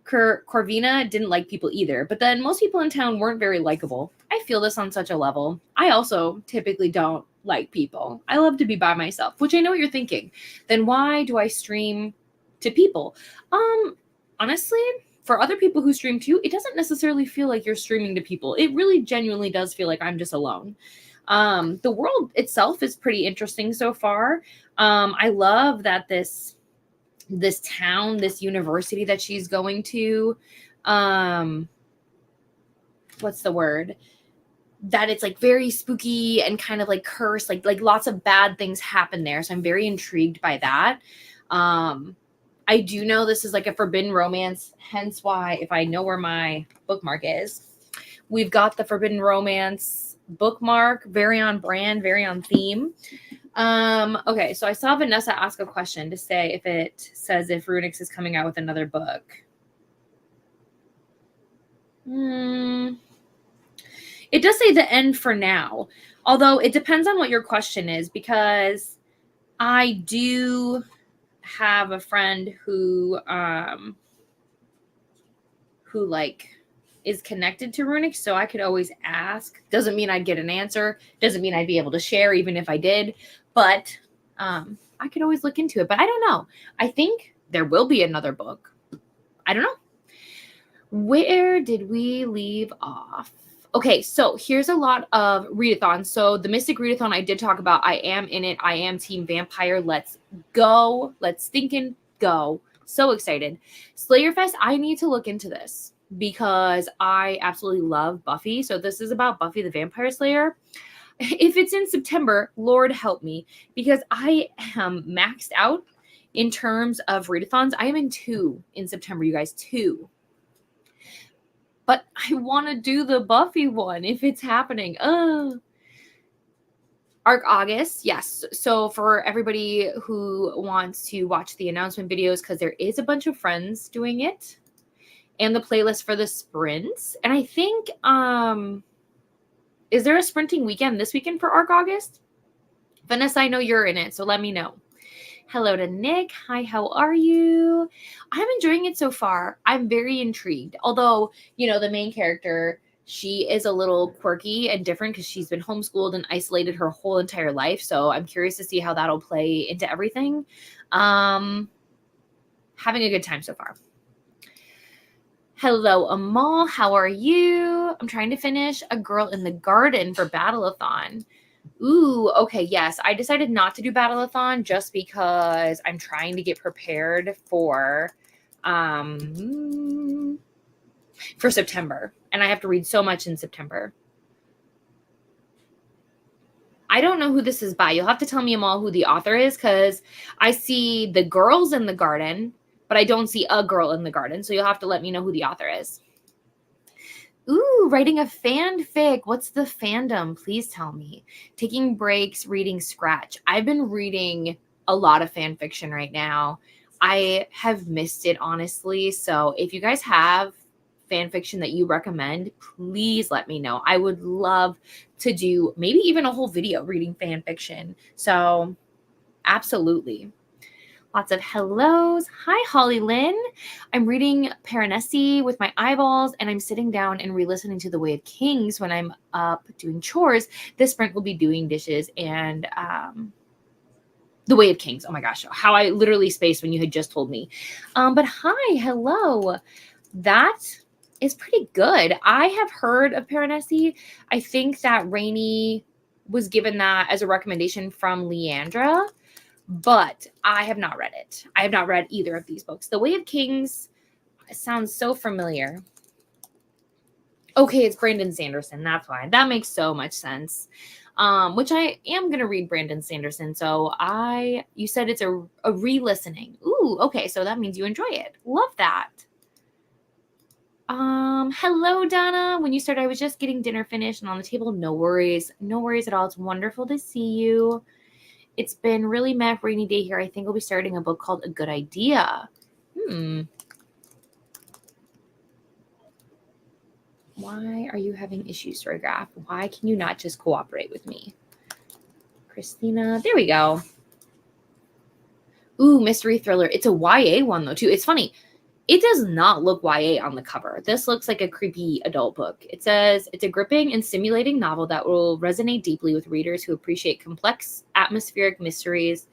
Corvina didn't like people either, but then most people in town weren't very likable. I feel this on such a level. I also typically don't like people. I love to be by myself, which I know what you're thinking. Then why do I stream to people? Honestly, for other people who stream too, it doesn't necessarily feel like you're streaming to people. It really genuinely does feel like I'm just alone. The world itself is pretty interesting so far. I love that this town, this university that she's going to, what's the word? That it's like very spooky and kind of like cursed, like lots of bad things happen there. So I'm very intrigued by that. I do know this is like a forbidden romance, hence why if I know where my bookmark is, we've got the forbidden romance bookmark, very on brand, very on theme. Okay, so I saw Vanessa ask a question to say if it says if Runix is coming out with another book. It does say the end for now, although it depends on what your question is, because I do have a friend who like is connected to Runix, so I could always ask. Doesn't mean I'd get an answer. Doesn't mean I'd be able to share even if I did, but I could always look into it. But I don't know. I think there will be another book. I don't know. Where did we leave off? Okay, so here's a lot of readathons. So the Mystic Readathon I did talk about. I am in it. I am Team Vampire. Let's go. Let's thinking go. So excited. Slayerfest, I need to look into this because I absolutely love Buffy. So this is about Buffy the Vampire Slayer. If it's in September, Lord help me, because I am maxed out in terms of readathons. I am in 2 in September, you guys, 2. But I want to do the Buffy one if it's happening. Arc August, yes. So for everybody who wants to watch the announcement videos, because there is a bunch of friends doing it, and the playlist for the sprints. And I think, is there a sprinting weekend this weekend for Arc August? Vanessa, I know you're in it, so let me know. Hello to Nick. Hi, how are you? I'm enjoying it so far. I'm very intrigued. Although, you know, the main character, she is a little quirky and different because she's been homeschooled and isolated her whole entire life. So I'm curious to see how that'll play into everything. Having a good time so far. Hello, Amal. How are you? I'm trying to finish A Girl in the Garden for Battleathon. Ooh, okay, yes. I decided not to do Battleathon just because I'm trying to get prepared for September. And I have to read so much in September. I don't know who this is by. You'll have to tell me, Amal, who the author is, because I see The Girls in the Garden, but I don't see A Girl in the Garden. So you'll have to let me know who the author is. Ooh, writing a fanfic. What's the fandom? Please tell me. Taking breaks, reading Scratch. I've been reading a lot of fan fiction right now. I have missed it, honestly. So if you guys have fan fiction that you recommend, please let me know. I would love to do maybe even a whole video reading fan fiction. So absolutely. Lots of hellos. Hi, Holly Lynn. I'm reading Piranesi with my eyeballs, and I'm sitting down and re-listening to The Way of Kings when I'm up doing chores. This sprint will be doing dishes and The Way of Kings. Oh my gosh, how I literally spaced when you had just told me. But hi, hello. That is pretty good. I have heard of Piranesi. I think that Rainey was given that as a recommendation from Leandra, but I have not read it. I have not read either of these books. The Way of Kings sounds so familiar. Okay, it's Brandon Sanderson. That's fine. That makes so much sense. Which I am going to read Brandon Sanderson. So you said it's a re-listening. Ooh, okay. So that means you enjoy it. Love that. Hello, Donna. When you started, I was just getting dinner finished and on the table. No worries. No worries at all. It's wonderful to see you. It's been really rainy day here. I think I'll be starting a book called A Good Idea. Why are you having issues, Storygraph? Why can you not just cooperate with me? Christina, there we go. Ooh, mystery thriller. It's a YA one though, too. It's funny. It does not look YA on the cover. This looks like a creepy adult book. It says, it's a gripping and stimulating novel that will resonate deeply with readers who appreciate complex atmospheric mysteries,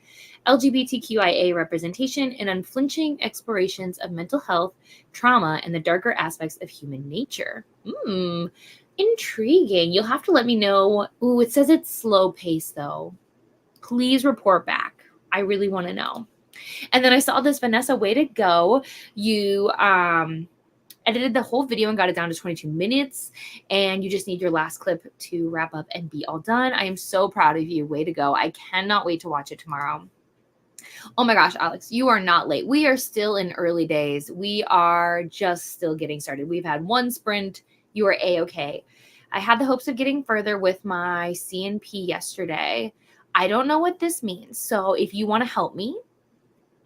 LGBTQIA representation, and unflinching explorations of mental health, trauma, and the darker aspects of human nature. Intriguing. You'll have to let me know. Ooh, it says it's slow pace though. Please report back. I really want to know. And then I saw this, Vanessa, way to go. You edited the whole video and got it down to 22 minutes. And you just need your last clip to wrap up and be all done. I am so proud of you. Way to go. I cannot wait to watch it tomorrow. Oh my gosh, Alex, you are not late. We are still in early days. We are just still getting started. We've had one sprint. You are A-okay. I had the hopes of getting further with my CNP yesterday. I don't know what this means. So if you want to help me,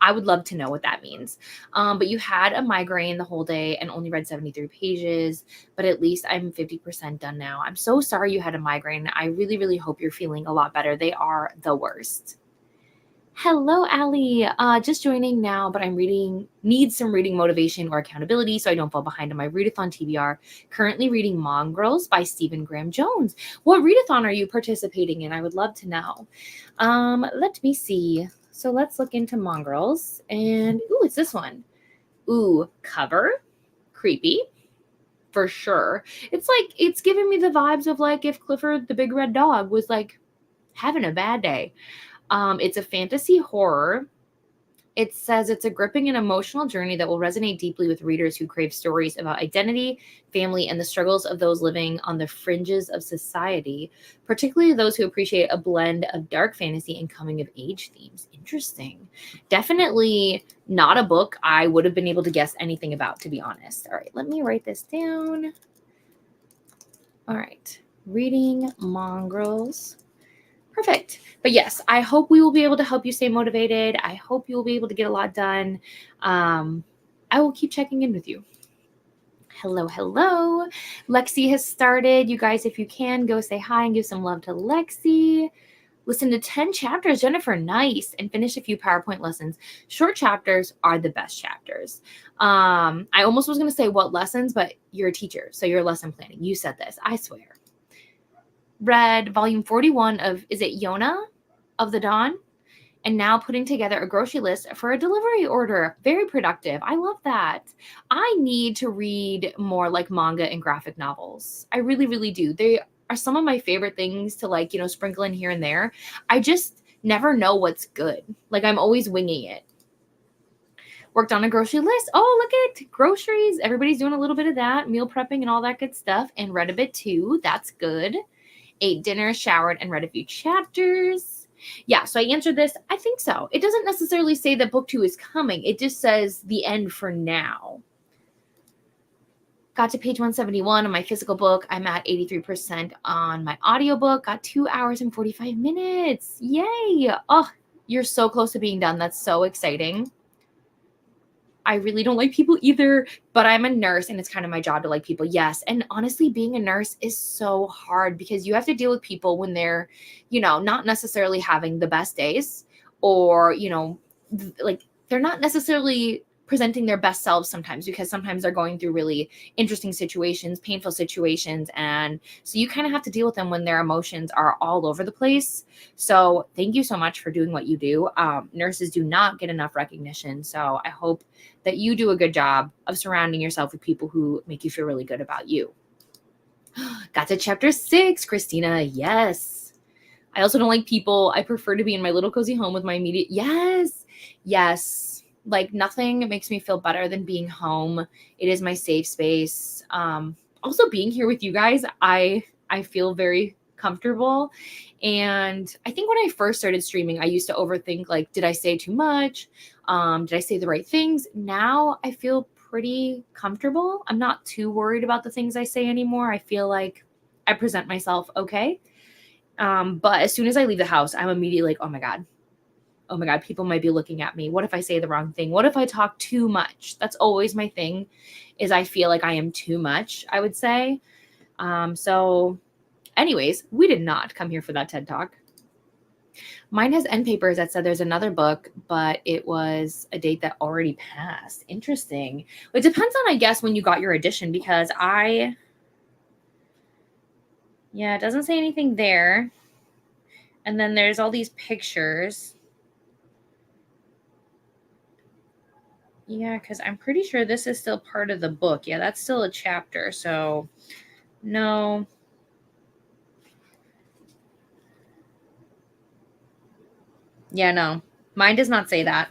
I would love to know what that means. But you had a migraine the whole day and only read 73 pages, but at least I'm 50% done now. I'm so sorry you had a migraine. I really, really hope you're feeling a lot better. They are the worst. Hello, Allie. Just joining now, but need some reading motivation or accountability so I don't fall behind on my readathon TBR. Currently reading Mongrels by Stephen Graham Jones. What readathon are you participating in? I would love to know. Let me see. So let's look into Mongrels. And, ooh, it's this one. Ooh, cover. Creepy. For sure. It's giving me the vibes of like if Clifford the Big Red Dog was like having a bad day. It's a fantasy horror. It says it's a gripping and emotional journey that will resonate deeply with readers who crave stories about identity, family, and the struggles of those living on the fringes of society, particularly those who appreciate a blend of dark fantasy and coming of age themes. Interesting. Definitely not a book I would have been able to guess anything about, to be honest. All right, let me write this down. All right, reading Mongrels. Perfect. But yes, I hope we will be able to help you stay motivated. I hope you will be able to get a lot done. I will keep checking in with you. Hello, hello. Lexi has started. You guys, if you can, go say hi and give some love to Lexi. Listen to 10 chapters, Jennifer. Nice. And finish a few PowerPoint lessons. Short chapters are the best chapters. I almost was going to say what lessons, but you're a teacher, so you're lesson planning. You said this, I swear. Read volume 41 of, is it Yona of the Dawn? And now putting together a grocery list for a delivery order. Very productive. I love that. I need to read more like manga and graphic novels. I really, really do. They are some of my favorite things to like, sprinkle in here and there. I just never know what's good. Like I'm always winging it. Worked on a grocery list. Oh, look at groceries. Everybody's doing a little bit of that. Meal prepping and all that good stuff. And read a bit too. That's good. Ate dinner, showered, and read a few chapters. Yeah, so I answered this. I think so. It doesn't necessarily say that book 2 is coming. It just says the end for now. Got to page 171 on my physical book. I'm at 83% on my audiobook. Got 2 hours and 45 minutes. Yay. Oh, you're so close to being done. That's so exciting. I really don't like people either, but I'm a nurse and it's kind of my job to like people. Yes. And honestly, being a nurse is so hard because you have to deal with people when they're, not necessarily having the best days or, like they're not necessarily presenting their best selves sometimes, because sometimes they're going through really interesting situations, painful situations. And so you kind of have to deal with them when their emotions are all over the place. So thank you so much for doing what you do. Nurses do not get enough recognition. So I hope that you do a good job of surrounding yourself with people who make you feel really good about you. Got to chapter 6, Christina. Yes. I also don't like people. I prefer to be in my little cozy home with my immediate. Yes. Yes. Like nothing makes me feel better than being home. It is my safe space. Also being here with you guys, I feel very comfortable. And I think when I first started streaming, I used to overthink, like, did I say too much? Did I say the right things? Now I feel pretty comfortable. I'm not too worried about the things I say anymore. I feel like I present myself okay. But as soon as I leave the house, I'm immediately like, oh my God, people might be looking at me. What if I say the wrong thing? What if I talk too much? That's always my thing, is I feel like I am too much, I would say. So anyways, we did not come here for that TED Talk. Mine has end papers that said there's another book, but it was a date that already passed. Interesting. It depends on, I guess, when you got your edition, because it doesn't say anything there. And then there's all these pictures. Yeah, because I'm pretty sure this is still part of the book. Yeah, that's still a chapter. So, no. Yeah, no. Mine does not say that.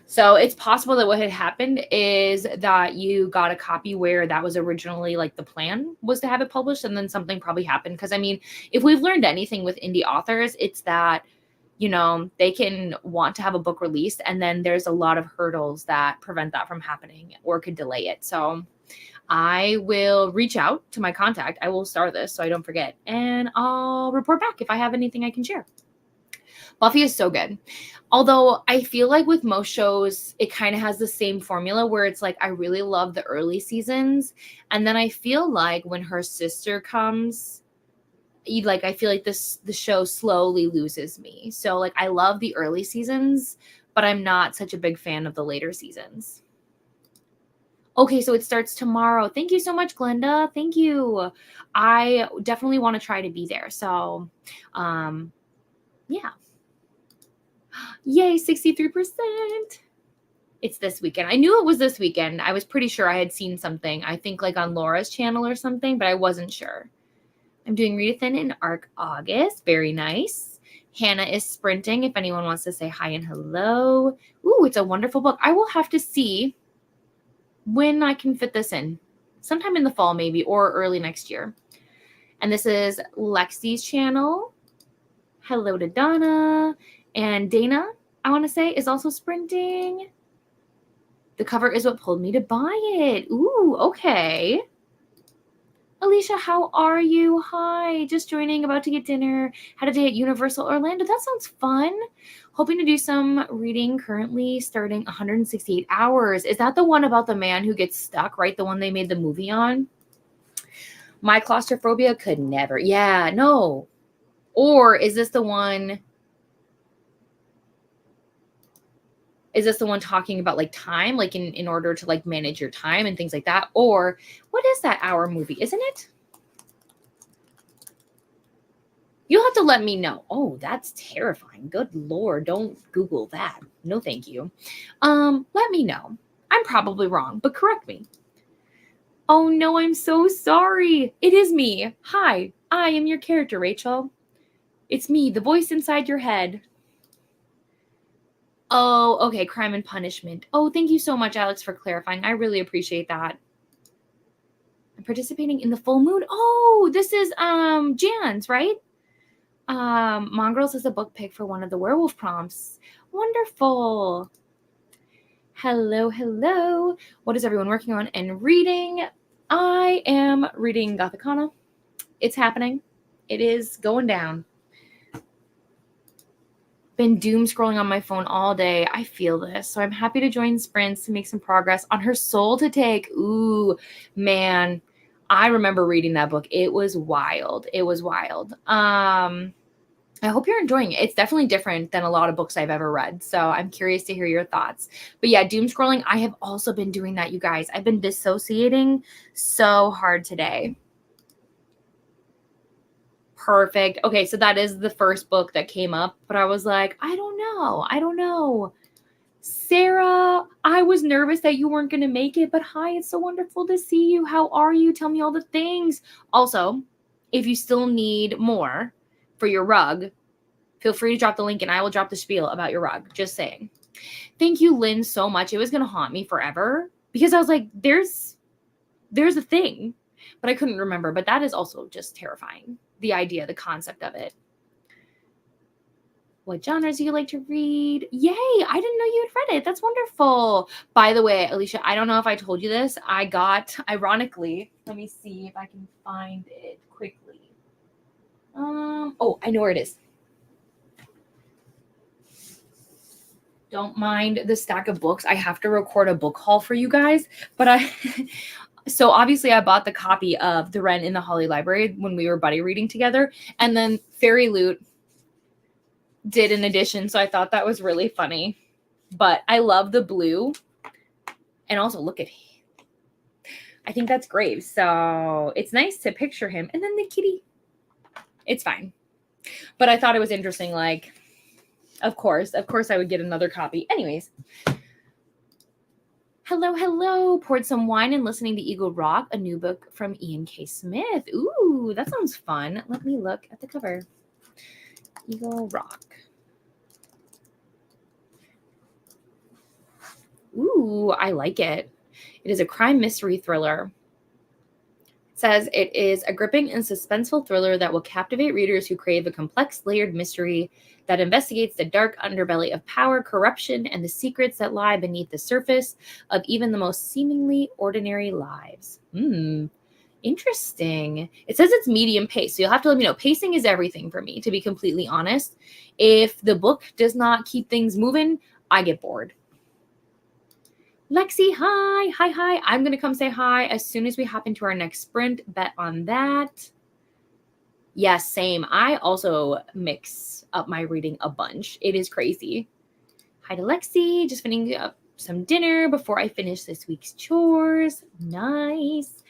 So it's possible that what had happened is that you got a copy where that was originally like the plan was to have it published, and then something probably happened. Because I mean, if we've learned anything with indie authors, it's that, you know, they can want to have a book released, and then there's a lot of hurdles that prevent that from happening or could delay it. So I will reach out to my contact. I will star this so I don't forget, and I'll report back if I have anything I can share. Buffy is so good. Although I feel like with most shows, it kind of has the same formula where it's like, I really love the early seasons. And then I feel like when her sister comes, I feel like the show slowly loses me. So like, I love the early seasons, but I'm not such a big fan of the later seasons. Okay, so it starts tomorrow. Thank you so much, Glenda. Thank you. I definitely want to try to be there. So, yeah. Yay, 63%. It's this weekend. I knew it was this weekend. I was pretty sure I had seen something. I think like on Laura's channel or something, but I wasn't sure. I'm doing Readathon in ARC August. Very nice. Hannah is sprinting if anyone wants to say hi and hello. Ooh, it's a wonderful book. I will have to see when I can fit this in. Sometime in the fall maybe, or early next year. And this is Lexi's channel. Hello to Donna. And Dana, I want to say, is also sprinting. The cover is what pulled me to buy it. Ooh, okay. Alicia, how are you? Hi, just joining, about to get dinner. Had a day at Universal Orlando. That sounds fun. Hoping to do some reading, currently starting 168 hours. Is that the one about the man who gets stuck, right? The one they made the movie on? My claustrophobia could never. Yeah, no. Or is this the one... Is this the one talking about like time, like in order to like manage your time and things like that? Or what is that hour movie? Isn't it? You'll have to let me know. Oh, that's terrifying. Good Lord. Don't Google that. No, thank you. Let me know. I'm probably wrong, but correct me. Oh no, I'm so sorry. It is me. Hi, I am your character, Rachel. It's me, the voice inside your head. Oh, okay. Crime and Punishment. Oh, thank you so much, Alex, for clarifying. I really appreciate that. I'm participating in the full moon. Oh, this is Jan's, right? Mongrels is a book pick for one of the werewolf prompts. Wonderful. Hello, hello. What is everyone working on and reading? I am reading Gothicana. It's happening. It is going down. Been doom scrolling on my phone all day. I feel this. So I'm happy to join sprints to make some progress on Her Soul to Take. Ooh, man. I remember reading that book. It was wild. It was wild. I hope you're enjoying it. It's definitely different than a lot of books I've ever read. So I'm curious to hear your thoughts. But yeah, doom scrolling, I have also been doing that, you guys. I've been dissociating so hard today. Perfect. Okay, so that is the first book that came up, but I was like, I don't know. I don't know. Sarah, I was nervous that you weren't going to make it, but hi, it's so wonderful to see you. How are you? Tell me all the things. Also, if you still need more for your rug, feel free to drop the link and I will drop the spiel about your rug. Just saying. Thank you, Lynn, so much. It was going to haunt me forever because I was like, there's a thing, but I couldn't remember. But that is also just terrifying. The idea, the concept of it. What genres do you like to read? Yay, I didn't know you had read it. That's wonderful. By the way, Alicia, I don't know if I told you this. I got, ironically, let me see if I can find it quickly. Oh, I know where it is. Don't mind the stack of books. I have to record a book haul for you guys, but so obviously I bought the copy of The Wren in the Holly Library when we were buddy reading together, and then Fairy Loot did an edition, so I thought that was really funny. But I love the blue, and also look at him. I think that's great. So it's nice to picture him, and then the kitty. It's fine, but I thought it was interesting. Like, of course, I would get another copy. Anyways. Hello. Poured some wine and listening to Eagle Rock, a new book from Ian K. Smith. Ooh, that sounds fun. Let me look at the cover. Eagle Rock. Ooh, I like it. It is a crime mystery thriller. It says it is a gripping and suspenseful thriller that will captivate readers who crave a complex, layered mystery that investigates the dark underbelly of power, corruption, and the secrets that lie beneath the surface of even the most seemingly ordinary lives. Interesting. It says it's medium pace, so you'll have to let me know. Pacing is everything for me, to be completely honest. If the book does not keep things moving, I get bored. Lexi, hi. I'm going to come say hi as soon as we hop into our next sprint. Bet on that. Yes, same. I also mix up my reading a bunch. It is crazy. Hi to Lexi. Just finishing up some dinner before I finish this week's chores. Nice.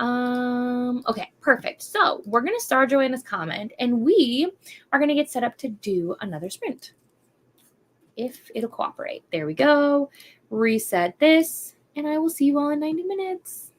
Okay, perfect. So we're going to start Joanna's comment and we are going to get set up to do another sprint. If it'll cooperate. There we go. Reset this, and I will see you all in 90 minutes.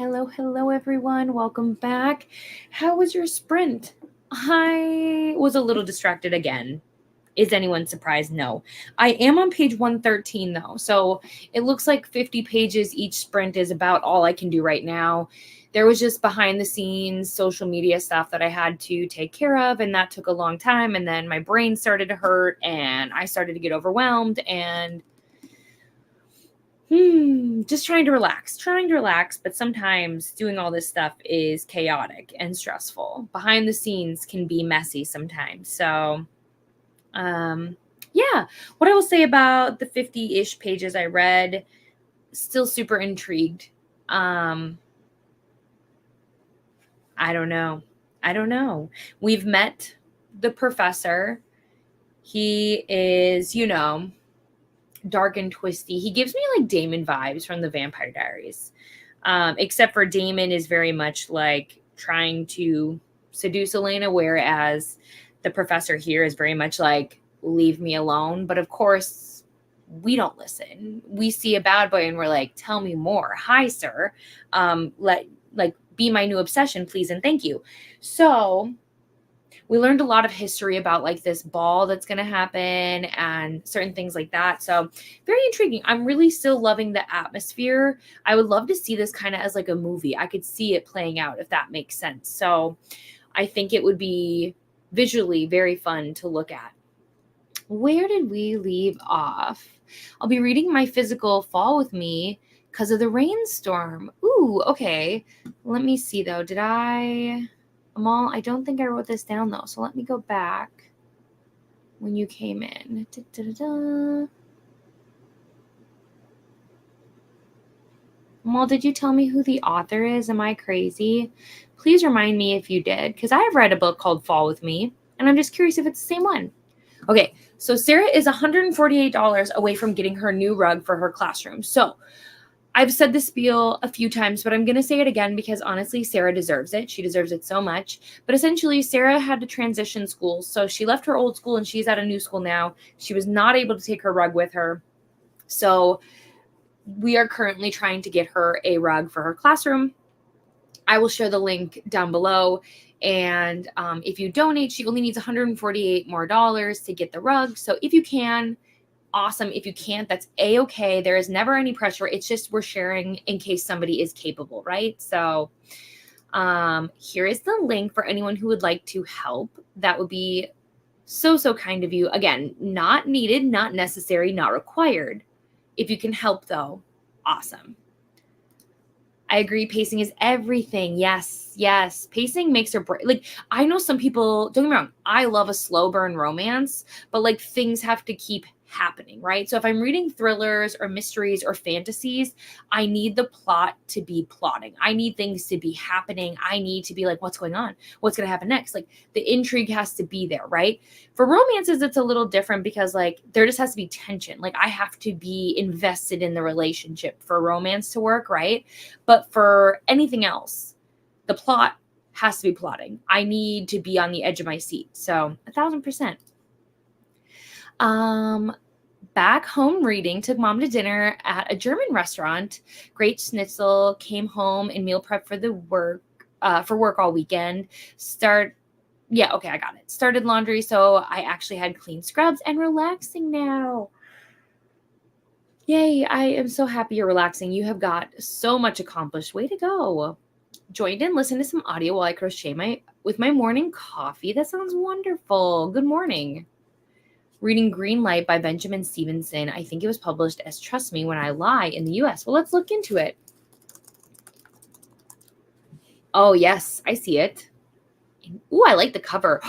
Hello, everyone. Welcome back. How was your sprint? I was a little distracted again. Is anyone surprised? No. I am on page 113, though. So it looks like 50 pages each sprint is about all I can do right now. There was just behind the scenes social media stuff that I had to take care of, and that took a long time. And then my brain started to hurt, and I started to get overwhelmed, and just trying to relax. But sometimes doing all this stuff is chaotic and stressful. Behind the scenes can be messy sometimes. So, yeah, what I will say about the 50-ish pages I read, still super intrigued. I don't know. We've met the professor. He is, dark and twisty. He gives me like Damon vibes from the Vampire Diaries. Except for Damon is very much like trying to seduce Elena, whereas the professor here is very much like, leave me alone. But of course, we don't listen. We see a bad boy and we're like, tell me more. Hi, sir. Be my new obsession, please and thank you. So we learned a lot of history about like this ball that's going to happen and certain things like that. So very intriguing. I'm really still loving the atmosphere. I would love to see this kind of as like a movie. I could see it playing out, if that makes sense. So I think it would be visually very fun to look at. Where did we leave off? I'll be reading my physical Fall With Me because of the rainstorm. Ooh, okay. Let me see though. Did I... Amal, I don't think I wrote this down though, so let me go back when you came in. Amal, did you tell me who the author is? Am I crazy? Please remind me if you did, because I have read a book called Fall With Me, and I'm just curious if it's the same one. Okay, so Sarah is $148 away from getting her new rug for her classroom. So I've said this spiel a few times, but I'm going to say it again because honestly, Sarah deserves it. She deserves it so much. But essentially, Sarah had to transition schools. So she left her old school and she's at a new school now. She was not able to take her rug with her. So we are currently trying to get her a rug for her classroom. I will share the link down below. And if you donate, she only needs $148 more to get the rug. So if you can, awesome. If you can't, that's a-okay. There is never any pressure. It's just we're sharing in case somebody is capable, right? So here is the link for anyone who would like to help. That would be so kind of you. Again, not needed, not necessary, not required. If you can help though, awesome. I agree. Pacing is everything. Yes. Pacing makes or break. Like, I know some people, don't get me wrong, I love a slow burn romance, but like things have to keep happening, right? So if I'm reading thrillers or mysteries or fantasies, I need the plot to be plotting. I need things to be happening. I need to be like, what's going on? What's going to happen next? Like the intrigue has to be there, right? For romances, it's a little different because like there just has to be tension. Like I have to be invested in the relationship for romance to work, right? But for anything else, the plot has to be plotting. I need to be on the edge of my seat. So 1,000%. Back home reading, took mom to dinner at a German restaurant. Great schnitzel, came home and meal prep for work all weekend. I got it. Started laundry, so I actually had clean scrubs and relaxing now. Yay, I am so happy you're relaxing. You have got so much accomplished. Way to go. Joined in, listened to some audio while I crochet with my morning coffee. That sounds wonderful. Good morning. Reading Green Light by Benjamin Stevenson. I think it was published as Trust Me When I Lie in the US. Well, let's look into it. Oh, yes, I see it. Ooh, I like the cover.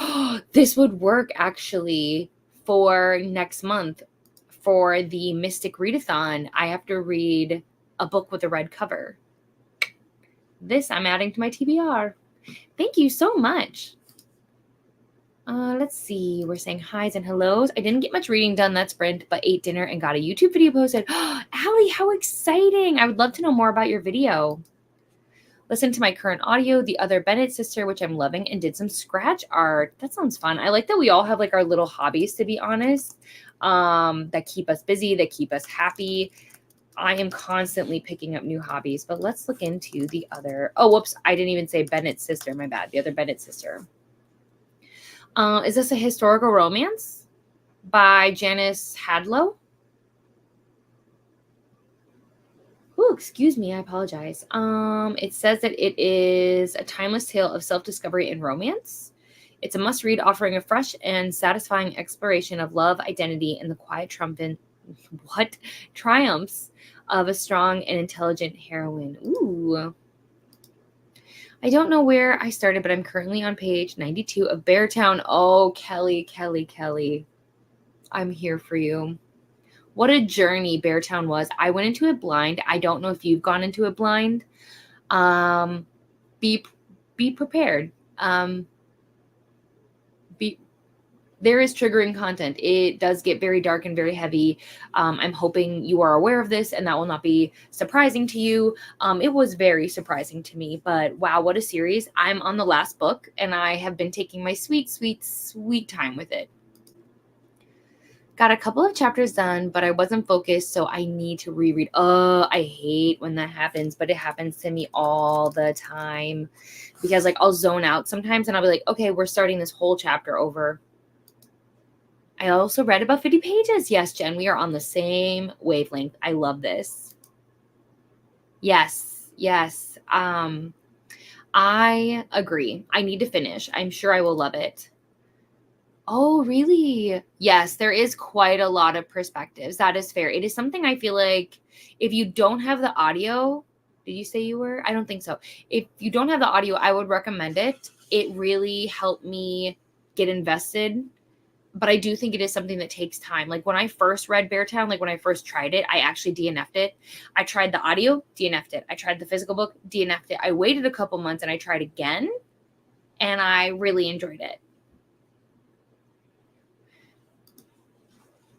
This would work actually for next month for the Mystic Readathon. I have to read a book with a red cover. This I'm adding to my TBR. Thank you so much. Let's see. We're saying highs and hellos. I didn't get much reading done that sprint, but ate dinner and got a YouTube video posted. Allie, how exciting. I would love to know more about your video. Listen to my current audio, The Other Bennett Sister, which I'm loving, and did some scratch art. That sounds fun. I like that we all have like our little hobbies, to be honest, that keep us busy, that keep us happy. I am constantly picking up new hobbies, but let's look into the other. Oh, whoops. I didn't even say Bennett's sister. My bad. The other Bennett's sister. Is this a historical romance by Janice Hadlow? Oh, excuse me. I apologize. It says that it is a timeless tale of self-discovery and romance. It's a must-read, offering a fresh and satisfying exploration of love, identity, and the quiet triumphs of a strong and intelligent heroine. Ooh. I don't know where I started, but I'm currently on page 92 of Beartown. Oh, Kelly, Kelly, Kelly. I'm here for you. What a journey Beartown was. I went into it blind. I don't know if you've gone into it blind. Be prepared. There is triggering content. It does get very dark and very heavy. I'm hoping you are aware of this and that will not be surprising to you. It was very surprising to me, but wow, what a series. I'm on the last book and I have been taking my sweet, sweet, sweet time with it. Got a couple of chapters done, but I wasn't focused, so I need to reread. Oh, I hate when that happens, but it happens to me all the time because like I'll zone out sometimes and I'll be like, okay, we're starting this whole chapter over. I also read about 50 pages. Yes, Jen, we are on the same wavelength. I love this. Yes, yes. I agree. I need to finish. I'm sure I will love it. Oh, really? Yes, there is quite a lot of perspectives. That is fair. It is something I feel like if you don't have the audio, did you say you were? I don't think so. If you don't have the audio, I would recommend it. It really helped me get invested. But I do think it is something that takes time. Like when I first read Beartown, like when I first tried it, I actually DNF'd it. I tried the audio, DNF'd it. I tried the physical book, DNF'd it. I waited a couple months and I tried again, and I really enjoyed it.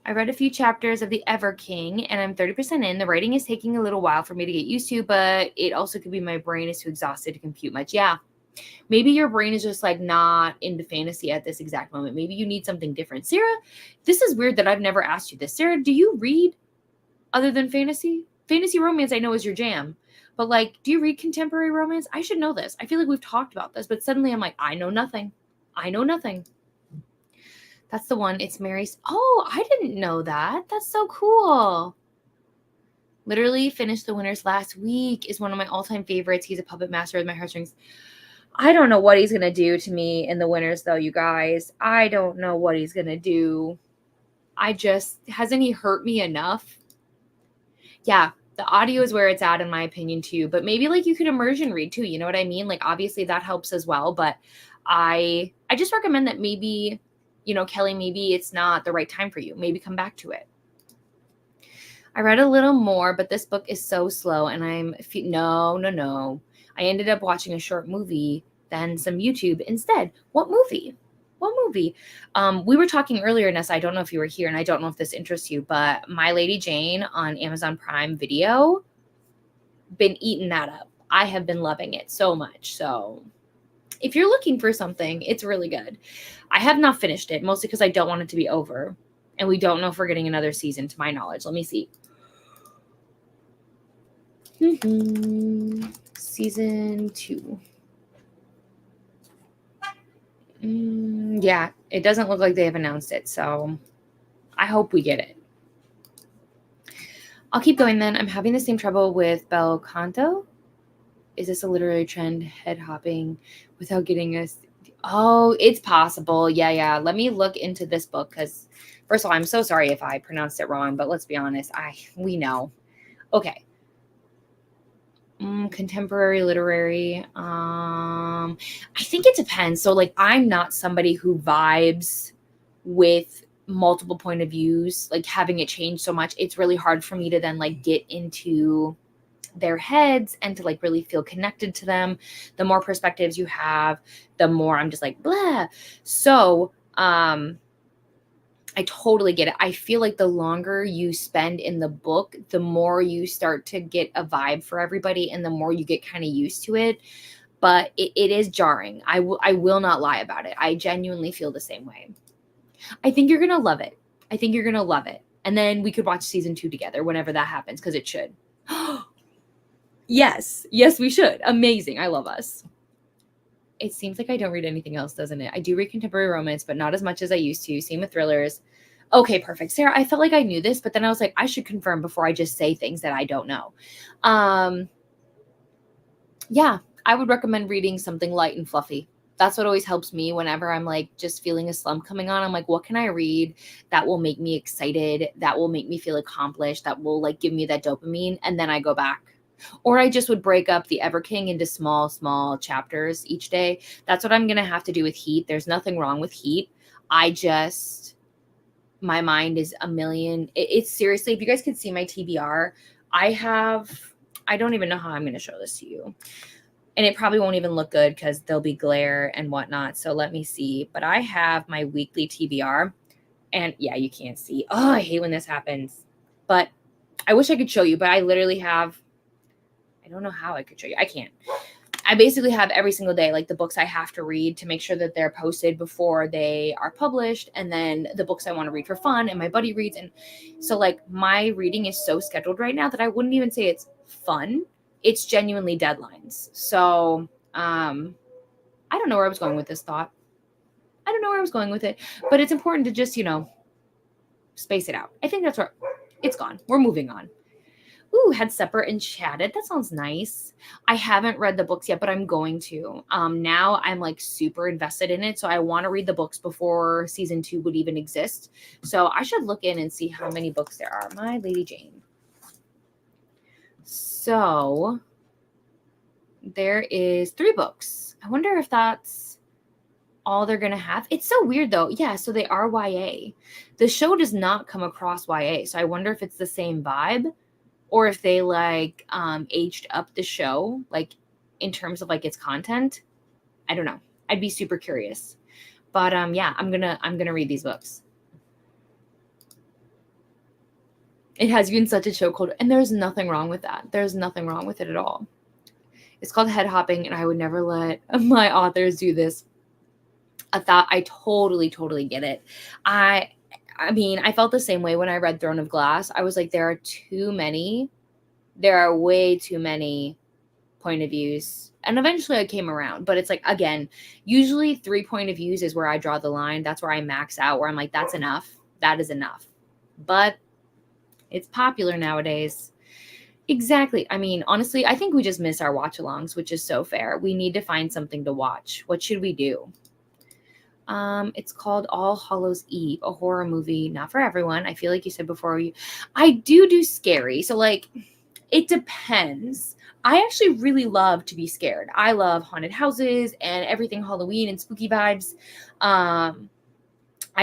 I read a few chapters of The Ever King, and I'm 30% in. The writing is taking a little while for me to get used to, but it also could be my brain is too exhausted to compute much. Yeah. Maybe your brain is just like not into fantasy at this exact moment. Maybe you need something different. Sarah, this is weird that I've never asked you this. Sarah, do you read other than fantasy? Fantasy romance I know is your jam. But like, do you read contemporary romance? I should know this. I feel like we've talked about this, but suddenly I'm like, I know nothing. I know nothing. That's the one. It's Mary's. Oh, I didn't know that. That's so cool. Literally finished The Winners last week. Is one of my all-time favorites. He's a puppet master with my heartstrings. I don't know what he's going to do to me in The Winners, though, you guys. I don't know what he's going to do. Hasn't he hurt me enough? Yeah, the audio is where it's at, in my opinion, too. But maybe, like, you could immersion read, too. You know what I mean? Like, obviously, that helps as well. But I just recommend that maybe, you know, Kelly, maybe it's not the right time for you. Maybe come back to it. I read a little more, but this book is so slow, and no. I ended up watching a short movie, then some YouTube instead. What movie? We were talking earlier, Nessa. I don't know if you were here, and I don't know if this interests you, but My Lady Jane on Amazon Prime Video, been eating that up. I have been loving it so much. So if you're looking for something, it's really good. I have not finished it, mostly because I don't want it to be over. And we don't know if we're getting another season, to my knowledge. Let me see. Season 2. Yeah, it doesn't look like they have announced it, so I hope we get it. I'll keep going then. I'm having the same trouble with Bel Canto. Is this a literary trend, head hopping without getting us? Oh, it's possible. Yeah. Let me look into this book because, first of all, I'm so sorry if I pronounced it wrong, but let's be honest. We know. Okay. Contemporary literary. I think it depends. So, like, I'm not somebody who vibes with multiple point of views, like having it change so much. It's really hard for me to then like get into their heads and to like really feel connected to them. The more perspectives you have, the more I'm just like blah. So I totally get it. I feel like the longer you spend in the book, the more you start to get a vibe for everybody and the more you get kind of used to it. But it is jarring. I will not lie about it. I genuinely feel the same way. I think you're going to love it. And then we could watch season 2 together whenever that happens, because it should. Yes, we should. Amazing. I love us. It seems like I don't read anything else, doesn't it? I do read contemporary romance, but not as much as I used to. Same with thrillers. Okay, perfect. Sarah, I felt like I knew this, but then I was like, I should confirm before I just say things that I don't know. Yeah, I would recommend reading something light and fluffy. That's what always helps me whenever I'm like just feeling a slump coming on. I'm like, what can I read that will make me excited, that will make me feel accomplished, that will like give me that dopamine? And then I go back. Or I just would break up the Ever King into small chapters each day. That's what I'm going to have to do with Heat. There's nothing wrong with Heat. My mind is a million. It's seriously, if you guys could see my TBR, I don't even know how I'm going to show this to you. And it probably won't even look good because there'll be glare and whatnot. So let me see. But I have my weekly TBR. And yeah, you can't see. Oh, I hate when this happens. But I wish I could show you. But I literally have, I don't know how I could show you. I can't. I basically have every single day, like the books I have to read to make sure that they're posted before they are published. And then the books I want to read for fun and my buddy reads. And so like my reading is so scheduled right now that I wouldn't even say it's fun. It's genuinely deadlines. So I don't know where I was going with this thought. I don't know where I was going with it. But it's important to just, space it out. I think that's where it's gone. We're moving on. Ooh, had supper and chatted. That sounds nice. I haven't read the books yet, but I'm going to. Now I'm like super invested in it. So I want to read the books before season 2 would even exist. So I should look in and see how many books there are. My Lady Jane. So there is 3 books. I wonder if that's all they're going to have. It's so weird though. Yeah, so they are YA. The show does not come across YA. So I wonder if it's the same vibe or if they like aged up the show like in terms of like its content. I don't know. I'd be super curious. But yeah, I'm going to read these books. It has been such a chokehold, and there's nothing wrong with that. There's nothing wrong with it at all. It's called head hopping, and I would never let my authors do this. I totally get it. I mean, I felt the same way when I read Throne of Glass. I was like, there are way too many point of views. And eventually I came around, but it's like, again, usually 3 point of views is where I draw the line. That's where I max out, where I'm like, that's enough. That is enough. But it's popular nowadays. Exactly. I mean, honestly, I think we just miss our watch-alongs, which is so fair. We need to find something to watch. What should we do? It's called All Hallows Eve, a horror movie. Not for everyone. I feel like you said before. I do scary. So like, it depends. I actually really love to be scared. I love haunted houses and everything Halloween and spooky vibes. I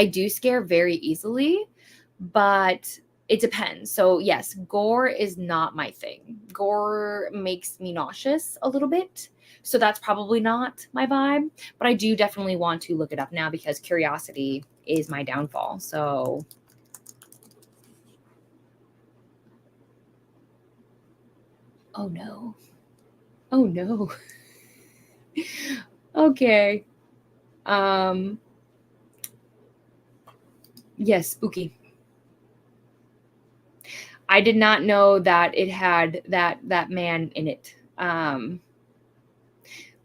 do scare very easily, but it depends. So yes, gore is not my thing. Gore makes me nauseous a little bit. So that's probably not my vibe, but I do definitely want to look it up now because curiosity is my downfall. So oh no. Okay. Yes, spooky. I did not know that it had that man in it.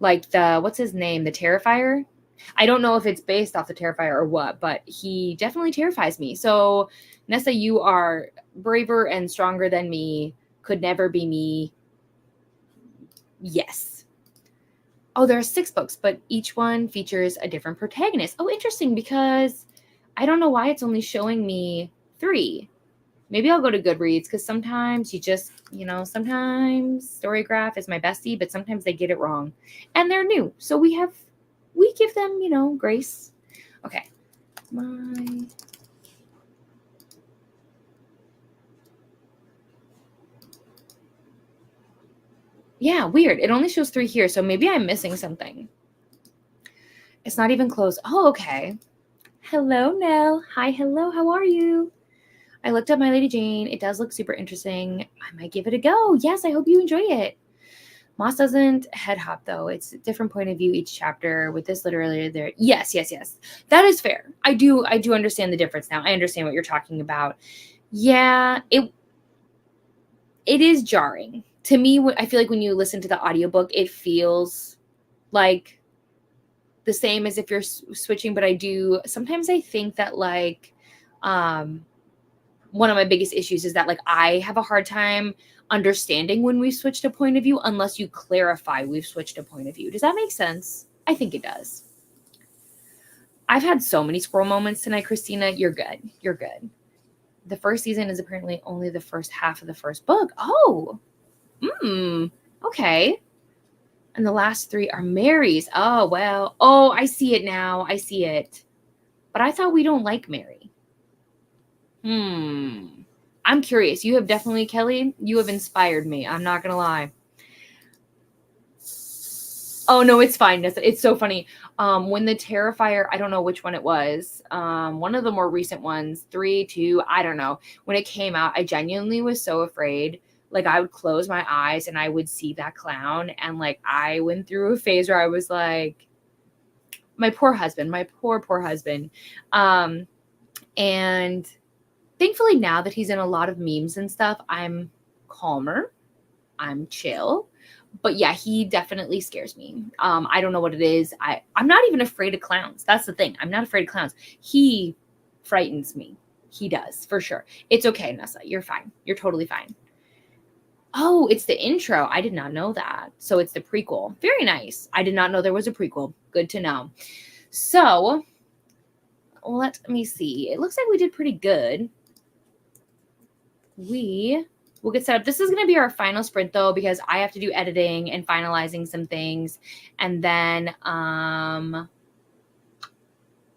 Like what's his name? The Terrifier. I don't know if it's based off the Terrifier or what, but he definitely terrifies me. So Nessa, you are braver and stronger than me. Could never be me. Yes. Oh, there are 6 books, but each one features a different protagonist. Oh, interesting, because I don't know why it's only showing me 3. Maybe I'll go to Goodreads because sometimes you just, sometimes Storygraph is my bestie, but sometimes they get it wrong. And they're new. So we give them, grace. Okay. Yeah, weird. It only shows 3 here, so maybe I'm missing something. It's not even closed. Oh, okay. Hello, Nell. Hi, hello. How are you? I looked up My Lady Jane. It does look super interesting. I might give it a go. Yes, I hope you enjoy it. Moss doesn't head hop, though. It's a different point of view each chapter. With this literally there. Yes. That is fair. I do understand the difference now. I understand what you're talking about. Yeah, it is jarring. To me, I feel like when you listen to the audiobook, it feels like the same as if you're switching, but sometimes I think that like um one of my biggest issues is that like I have a hard time understanding when we've switched a point of view unless you clarify we've switched a point of view. Does that make sense? I think it does. I've had so many squirrel moments tonight, Christina. You're good. You're good. The first season is apparently only the first half of the first book. Oh, okay. And the last three are Mary's. Oh, well. Oh, I see it now. I see it. But I thought we don't like Mary. I'm curious. You have definitely, Kelly, you have inspired me. I'm not going to lie. Oh, no, it's fine. It's so funny. When the Terrifier, I don't know which one it was, one of the more recent ones, 3, 2, I don't know. When it came out, I genuinely was so afraid. Like, I would close my eyes and I would see that clown. And, like, I went through a phase where I was like, my poor husband, my poor husband. And thankfully, now that he's in a lot of memes and stuff, I'm calmer. I'm chill. But yeah, he definitely scares me. I don't know what it is. I'm not even afraid of clowns. That's the thing. I'm not afraid of clowns. He frightens me. He does, for sure. It's okay, Nessa. You're fine. You're totally fine. Oh, it's the intro. I did not know that. So it's the prequel. Very nice. I did not know there was a prequel. Good to know. So let me see. It looks like we did pretty good. We'll get set up. This is going to be our final sprint though, because I have to do editing and finalizing some things. And then,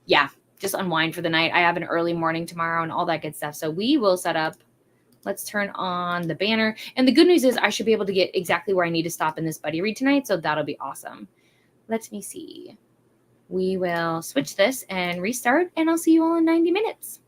yeah, just unwind for the night. I have an early morning tomorrow and all that good stuff. So we will set up. Let's turn on the banner. And the good news is I should be able to get exactly where I need to stop in this buddy read tonight. So that'll be awesome. Let me see. We will switch this and restart, and I'll see you all in 90 minutes.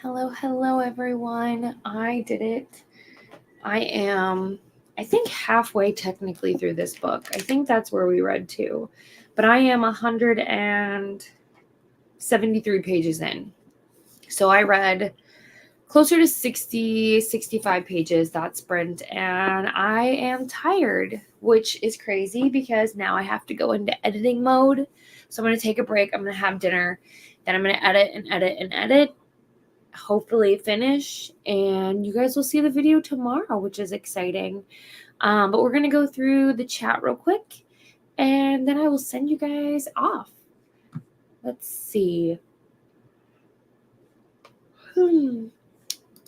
Hello, everyone. I did it. I am, I think, halfway technically through this book. I think that's where we read to. But I am 173 pages in. So I read closer to 60, 65 pages that sprint, and I am tired, which is crazy because now I have to go into editing mode. So I'm going to take a break. I'm going to have dinner. Then I'm going to edit. Hopefully finish, and you guys will see the video tomorrow, which is exciting. But we're going to go through the chat real quick, and then I will send you guys off. Let's see.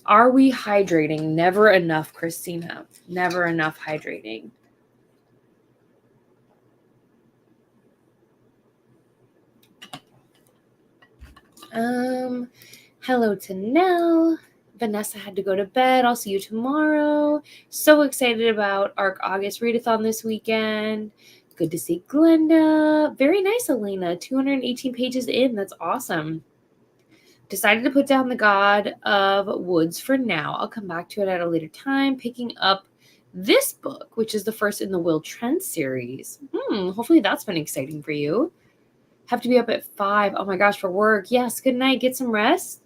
Are we hydrating? Never enough, Christina. Never enough hydrating. Hello to Nell. Vanessa had to go to bed. I'll see you tomorrow. So excited about ARC August Readathon this weekend. Good to see Glenda. Very nice, Elena. 218 pages in. That's awesome. Decided to put down The God of Woods for now. I'll come back to it at a later time. Picking up this book, which is the first in the Will Trent series. Hopefully that's been exciting for you. Have to be up at 5. Oh my gosh, for work. Yes, good night. Get some rest.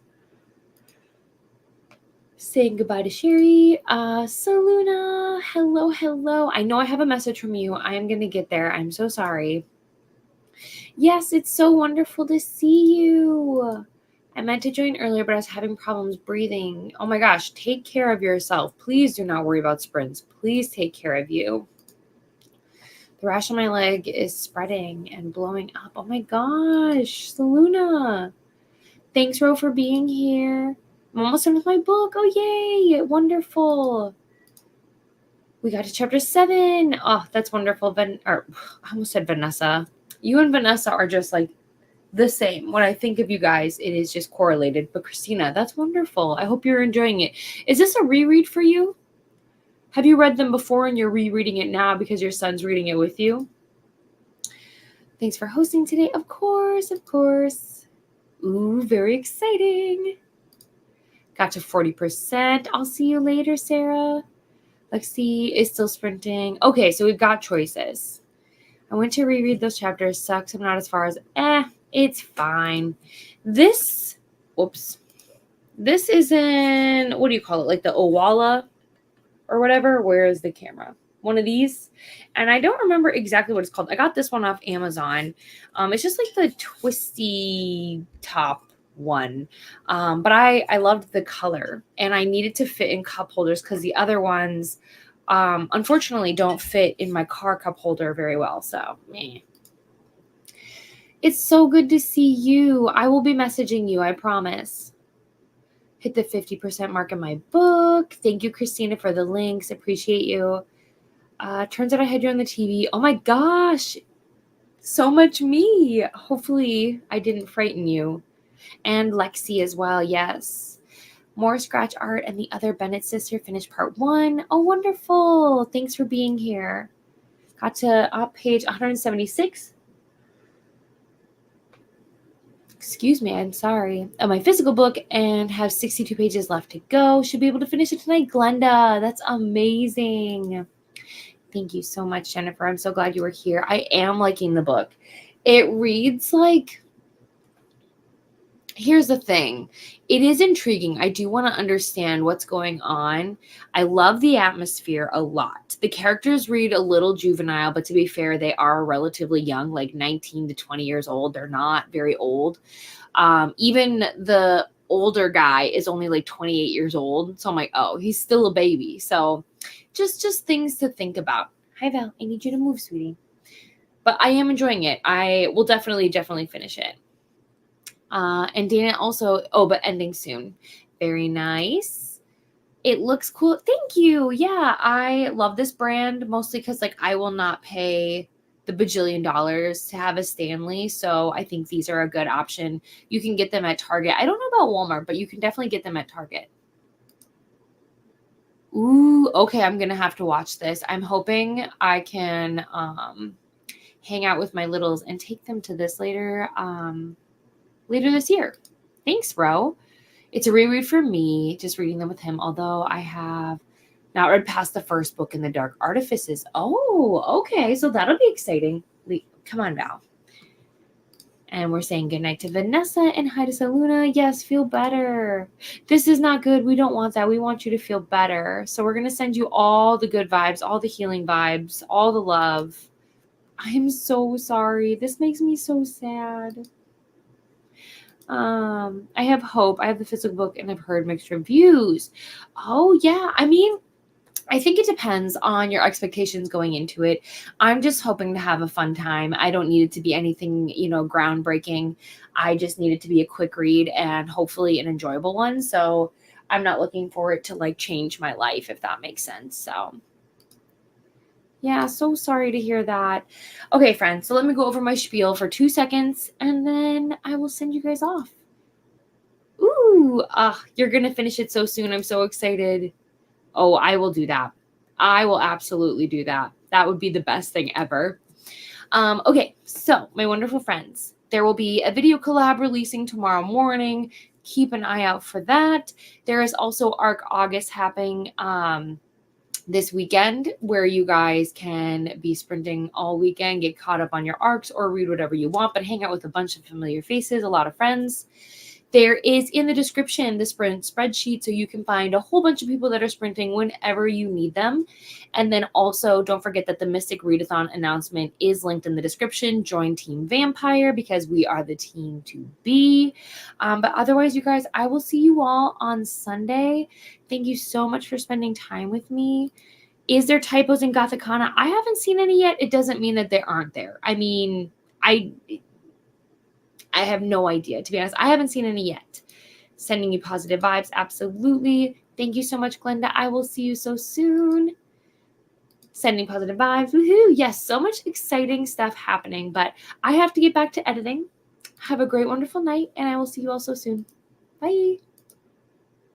Saying goodbye to Sherry. Saluna, hello. I know I have a message from you. I am going to get there. I'm so sorry. Yes, it's so wonderful to see you. I meant to join earlier, but I was having problems breathing. Oh my gosh, take care of yourself. Please do not worry about sprints. Please take care of you. The rash on my leg is spreading and blowing up. Oh my gosh, Saluna. Thanks, Ro, for being here. I'm almost done with my book. Oh, yay. Wonderful. We got to chapter 7. Oh, that's wonderful. I almost said Vanessa. You and Vanessa are just like the same. When I think of you guys, it is just correlated. But Christina, that's wonderful. I hope you're enjoying it. Is this a reread for you? Have you read them before and you're rereading it now because your son's reading it with you? Thanks for hosting today. Of course. Ooh, very exciting. Got to 40%. I'll see you later, Sarah. Lexi is still sprinting. Okay, so we've got choices. I went to reread those chapters. Sucks. I'm not as far as... it's fine. This is in... What do you call it? Like the Owala or whatever? Where is the camera? One of these. And I don't remember exactly what it's called. I got this one off Amazon. It's just like the twisty top one. But I loved the color, and I needed to fit in cup holders because the other ones unfortunately don't fit in my car cup holder very well. So it's so good to see you. I will be messaging you, I promise. Hit the 50% mark in my book. Thank you, Christina, for the links. Appreciate you. Turns out I had you on the TV. Oh my gosh. So much me. Hopefully I didn't frighten you. And Lexi as well, yes. More scratch art and the other Bennett sister finished part 1. Oh, wonderful. Thanks for being here. Got to page 176. Excuse me, I'm sorry. Of my physical book and have 62 pages left to go. Should be able to finish it tonight. Glenda, that's amazing. Thank you so much, Jennifer. I'm so glad you were here. I am liking the book. It reads like... Here's the thing. It is intriguing. I do want to understand what's going on. I love the atmosphere a lot. The characters read a little juvenile, but to be fair, they are relatively young, like 19 to 20 years old. They're not very old. Even the older guy is only like 28 years old. So I'm like, oh, he's still a baby. So just things to think about. Hi, Val. I need you to move, sweetie. But I am enjoying it. I will definitely finish it. And Dana also, but ending soon. Very nice. It looks cool. Thank you. Yeah, I love this brand mostly because like I will not pay the bajillion dollars to have a Stanley. So I think these are a good option. You can get them at Target. I don't know about Walmart, but you can definitely get them at Target. Ooh, okay. I'm going to have to watch this. I'm hoping I can hang out with my littles and take them to this later this year. Thanks, bro. It's a reread for me, just reading them with him, although I have not read past the first book in the Dark Artifices. Oh, okay. So that'll be exciting. Come on, Val. And we're saying goodnight to Vanessa and hi to Saluna. Yes, feel better. This is not good. We don't want that. We want you to feel better. So we're going to send you all the good vibes, all the healing vibes, all the love. I'm so sorry. This makes me so sad. I have hope. I have the physical book and I've heard mixed reviews. Oh, yeah. I mean, I think it depends on your expectations going into it. I'm just hoping to have a fun time. I don't need it to be anything, groundbreaking. I just need it to be a quick read and hopefully an enjoyable one. So I'm not looking for it to like change my life, if that makes sense. So yeah, so sorry to hear that. Okay, friends, so let me go over my spiel for 2 seconds and then I will send you guys off. Ooh, you're going to finish it so soon. I'm so excited. Oh, I will do that. I will absolutely do that. That would be the best thing ever. Okay, so my wonderful friends, there will be a video collab releasing tomorrow morning. Keep an eye out for that. There is also ARC August happening this weekend where you guys can be sprinting all weekend, get caught up on your arcs or read whatever you want, but hang out with a bunch of familiar faces, a lot of friends. There is in the description the sprint spreadsheet, so you can find a whole bunch of people that are sprinting whenever you need them. And then also don't forget that the Mystic Readathon announcement is linked in the description. Join Team Vampire because we are the team to be. But otherwise, you guys, I will see you all on Sunday. Thank you so much for spending time with me. Is there typos in Gothicana? I haven't seen any yet. It doesn't mean that they aren't there. I mean, I have no idea, to be honest. I haven't seen any yet. Sending you positive vibes, absolutely. Thank you so much, Glenda. I will see you so soon. Sending positive vibes. Woohoo. Yes, so much exciting stuff happening, but I have to get back to editing. Have a great, wonderful night, and I will see you all so soon. Bye.